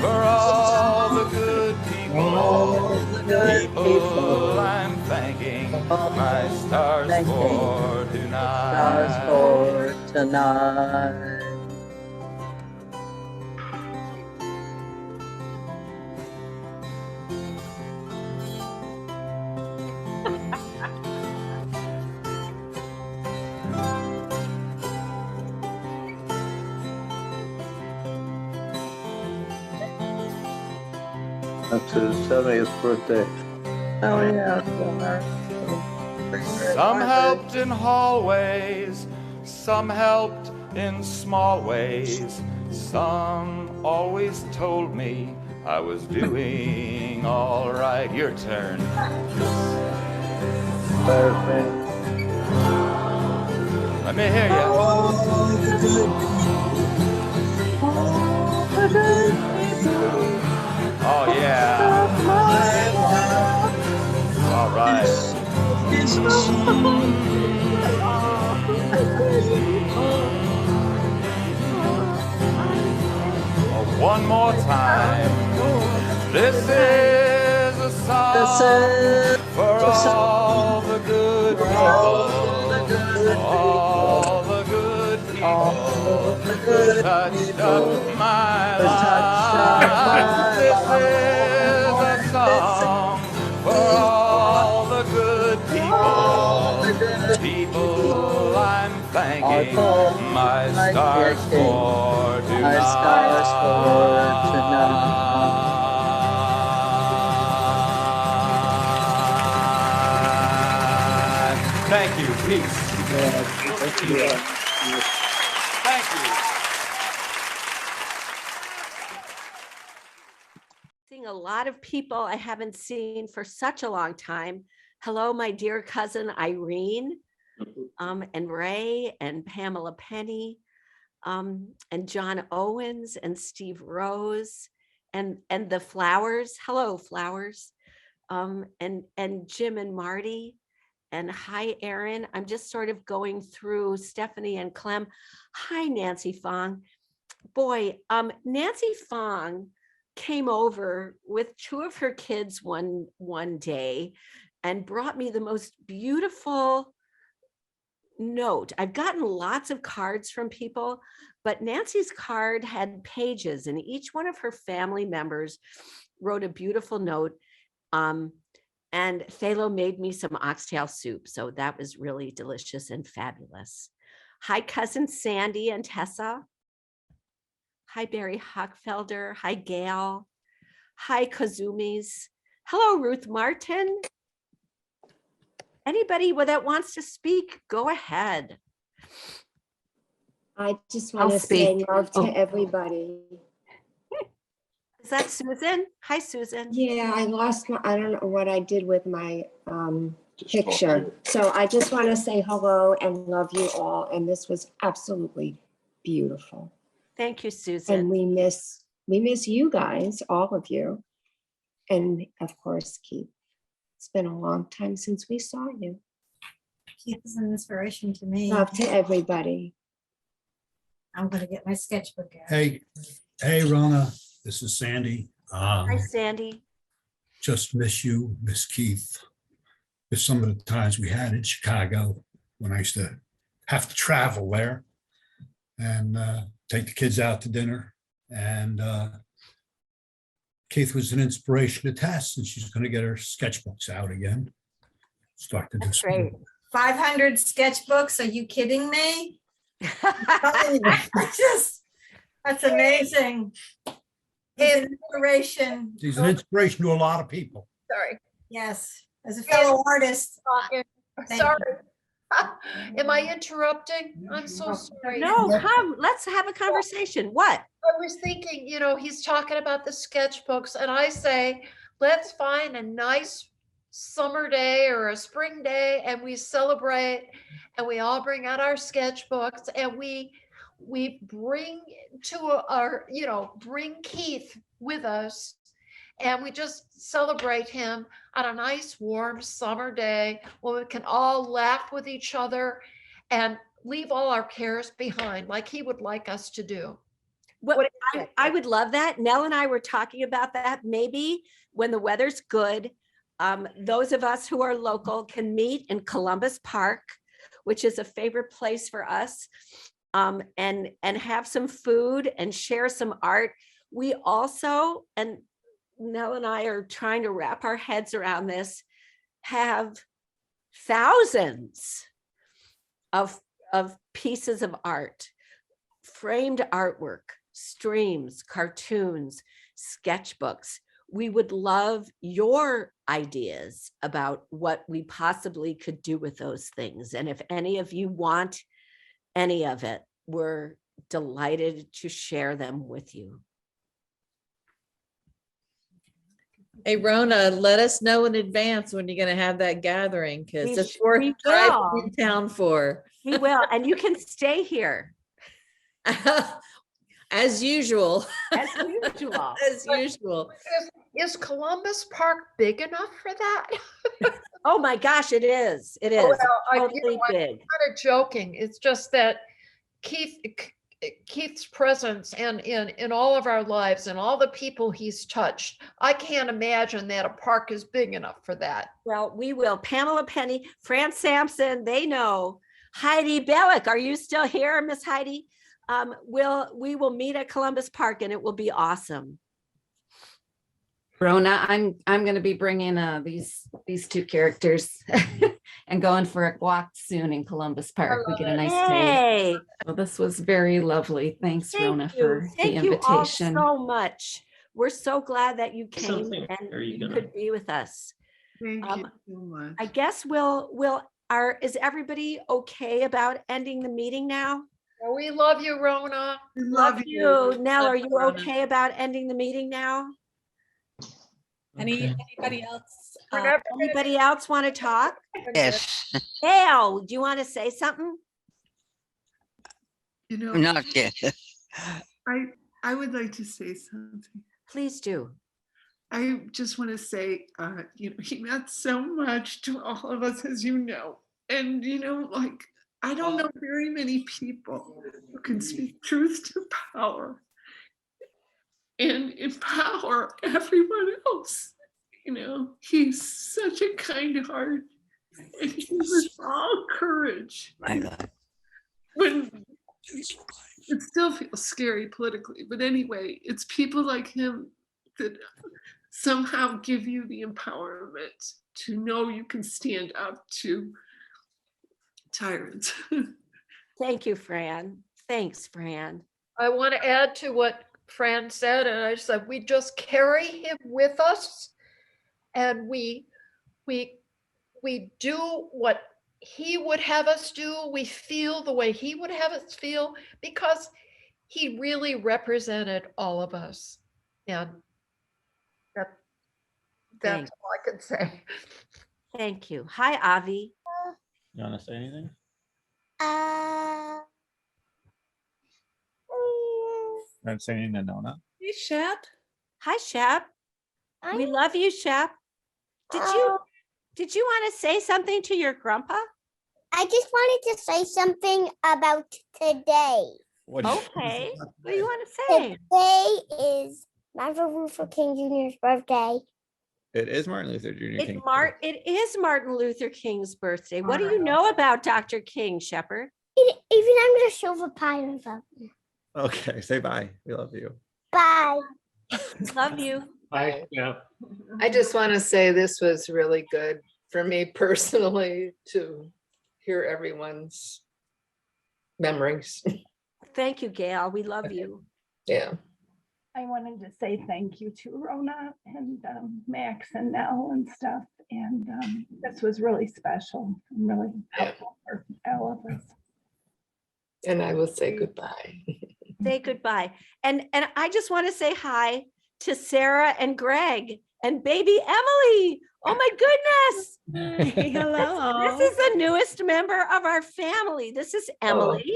for all the good people. People I'm thanking my stars for tonight. Stars for tonight. That's his 70th birthday. Oh, yeah. Some helped in hallways, some helped in small ways. Some always told me I was doing all right. Your turn. Let me hear you. Oh, yeah. All right. Oh, one more time. This is a song for all the good people. All the good people who touched up my life. This is a song for all the good people. People I'm thanking my stars for tonight. Thank you. Peace. Thank you. Seeing a lot of people I haven't seen for such a long time. Hello, my dear cousin Irene, and Ray and Pamela Penny, and John Owens and Steve Rose, and the Flowers. Hello, Flowers, and Jim and Marty. And hi, Erin. I'm just sort of going through Stephanie and Clem. Hi, Nancy Fong. Boy, Nancy Fong came over with two of her kids one day and brought me the most beautiful note. I've gotten lots of cards from people, but Nancy's card had pages, and each one of her family members wrote a beautiful note. And Phalo made me some oxtail soup. So that was really delicious and fabulous. Hi, cousin Sandy and Tessa. Hi, Barry Hockfelder. Hi, Gail. Hi, Kazumis. Hello, Ruth Martin. Anybody that wants to speak, go ahead. I just want to say love to everybody. Is that Susan? Hi, Susan. Yeah, I lost I don't know what I did with my picture. So I just want to say hello and love you all. And this was absolutely beautiful. Thank you, Susan. And we miss you guys, all of you. And of course, Keith. It's been a long time since we saw you. Keith is an inspiration to me. Love to everybody. I'm going to get my sketchbook out. Hey, Rona, this is Sandy. Hi, Sandy. Just miss you, miss Keith. Miss some of the times we had in Chicago when I used to have to travel there and take the kids out to dinner. And Keith was an inspiration to Tess, and she's going to get her sketchbooks out again. Start to do some Great. 500 sketchbooks, are you kidding me? That's amazing. He's an inspiration. He's an inspiration to a lot of people. Sorry. Yes, as a fellow artist. Thank Sorry. Am I interrupting? I'm so sorry. No, come, let's have a conversation. What? I was thinking, you know, he's talking about the sketchbooks, and I say, let's find a nice summer day or a spring day, and we celebrate, and we all bring out our sketchbooks, and we bring to our, you know, bring Keith with us, and we just celebrate him on a nice warm summer day when we can all laugh with each other and leave all our cares behind like he would like us to do. Well, I would love that. Nell and I were talking about that. Maybe when the weather's good, those of us who are local can meet in Columbus Park, which is a favorite place for us, and have some food and share some art. We also, and Nell and I are trying to wrap our heads around this, have thousands of pieces of art, framed artwork, streams, cartoons, sketchbooks. We would love your ideas about what we possibly could do with those things. And if any of you want any of it, we're delighted to share them with you. Hey, Rona, let us know in advance when you're going to have that gathering, because it's worth we driving will. in town for. We will, and you can stay here. As usual. As usual. As usual. Is Columbus Park big enough for that? Oh my gosh, it is. It is totally big. I'm kind of joking. It's just that Keith's presence and in all of our lives and all the people he's touched, I can't imagine that a park is big enough for that. Well, we will. Pamela Penny, Fran Sampson, they know. Heidi Bellick, are you still here, Miss Heidi? We will meet at Columbus Park and it will be awesome. Rona, I'm going to be bringing these two characters and going for a walk soon in Columbus Park. We get a nice day. Well, this was very lovely. Thanks, Rona, for the invitation. Thank you all so much. We're so glad that you came and you could be with us. Thank you so much. I guess is everybody okay about ending the meeting now? Well, we love you, Rona. We Love you. Nell, are you okay about ending the meeting now? Anybody else? Anybody else want to talk? Yes. Dale, do you want to say something? You know, Not yet. I would like to say something. Please do. I just want to say, you know, he meant so much to all of us, as you know. And, you know, like, I don't know very many people who can speak truth to power and empower everyone else. You know, he's such a kind heart, and he was all courage. My God. When it still feels scary politically, but anyway, it's people like him that somehow give you the empowerment to know you can stand up to tyrants. Thank you, Fran. Thanks, Fran. I want to add to what Fran said, and I said, we just carry him with us, and we do what he would have us do. We feel the way he would have us feel, because he really represented all of us. And that's all I can say. Thank you. Hi, Avi. You want to say anything? I'm saying a Nona. Hey, Shep. Hi, Shep. We love you, Shep. Did you want to say something to your grandpa? I just wanted to say something about today. Okay. What do you want to say? Today is Martin Luther King Jr.'s birthday. It is Martin Luther Jr. King. It is Martin Luther King's birthday. What do you know about Dr. King, Shepherd? Even I'm going to show the pie and something. Okay, say bye. We love you. Bye. Love you. I just want to say this was really good. for me personally to hear everyone's memories. Thank you, Gail. We love you. Yeah. I wanted to say thank you to Rona and Max and Nell and stuff. And this was really special and really helpful for all of us. And I will say goodbye. Say goodbye. And I just want to say hi to Sarah and Greg and baby Emily. Oh my goodness. Hello. This is the newest member of our family. This is Emily.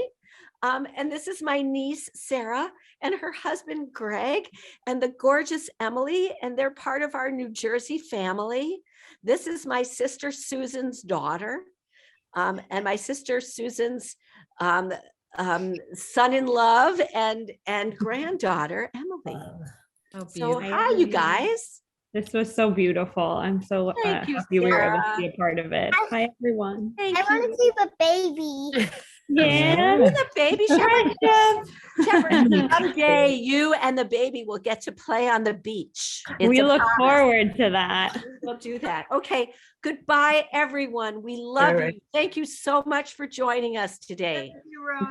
And this is my niece, Sarah, and her husband, Greg, and the gorgeous Emily, and they're part of our New Jersey family. This is my sister, Susan's daughter, and my sister, Susan's son-in-law and granddaughter, Emily. So hi, you guys. This was so beautiful. I'm so Thank you, happy we were able to Sarah. be a part of it. Hi, everyone. I want to see the baby. Yeah. The baby Shepherd. Someday you and the baby will get to play on the beach. It's We a look promise. forward to that. We'll do that. Okay. Goodbye, everyone. We love All right. you. Thank you so much for joining us today.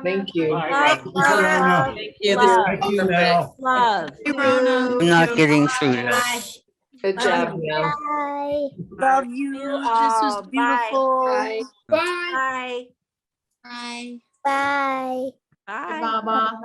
Thank you. Love, love, Thank you. love, This was perfect. love. I'm not getting through this. Good job, Mel. Bye. Love you all. This was beautiful. Bye. Bye. Bye. Bye. Bye. Mama.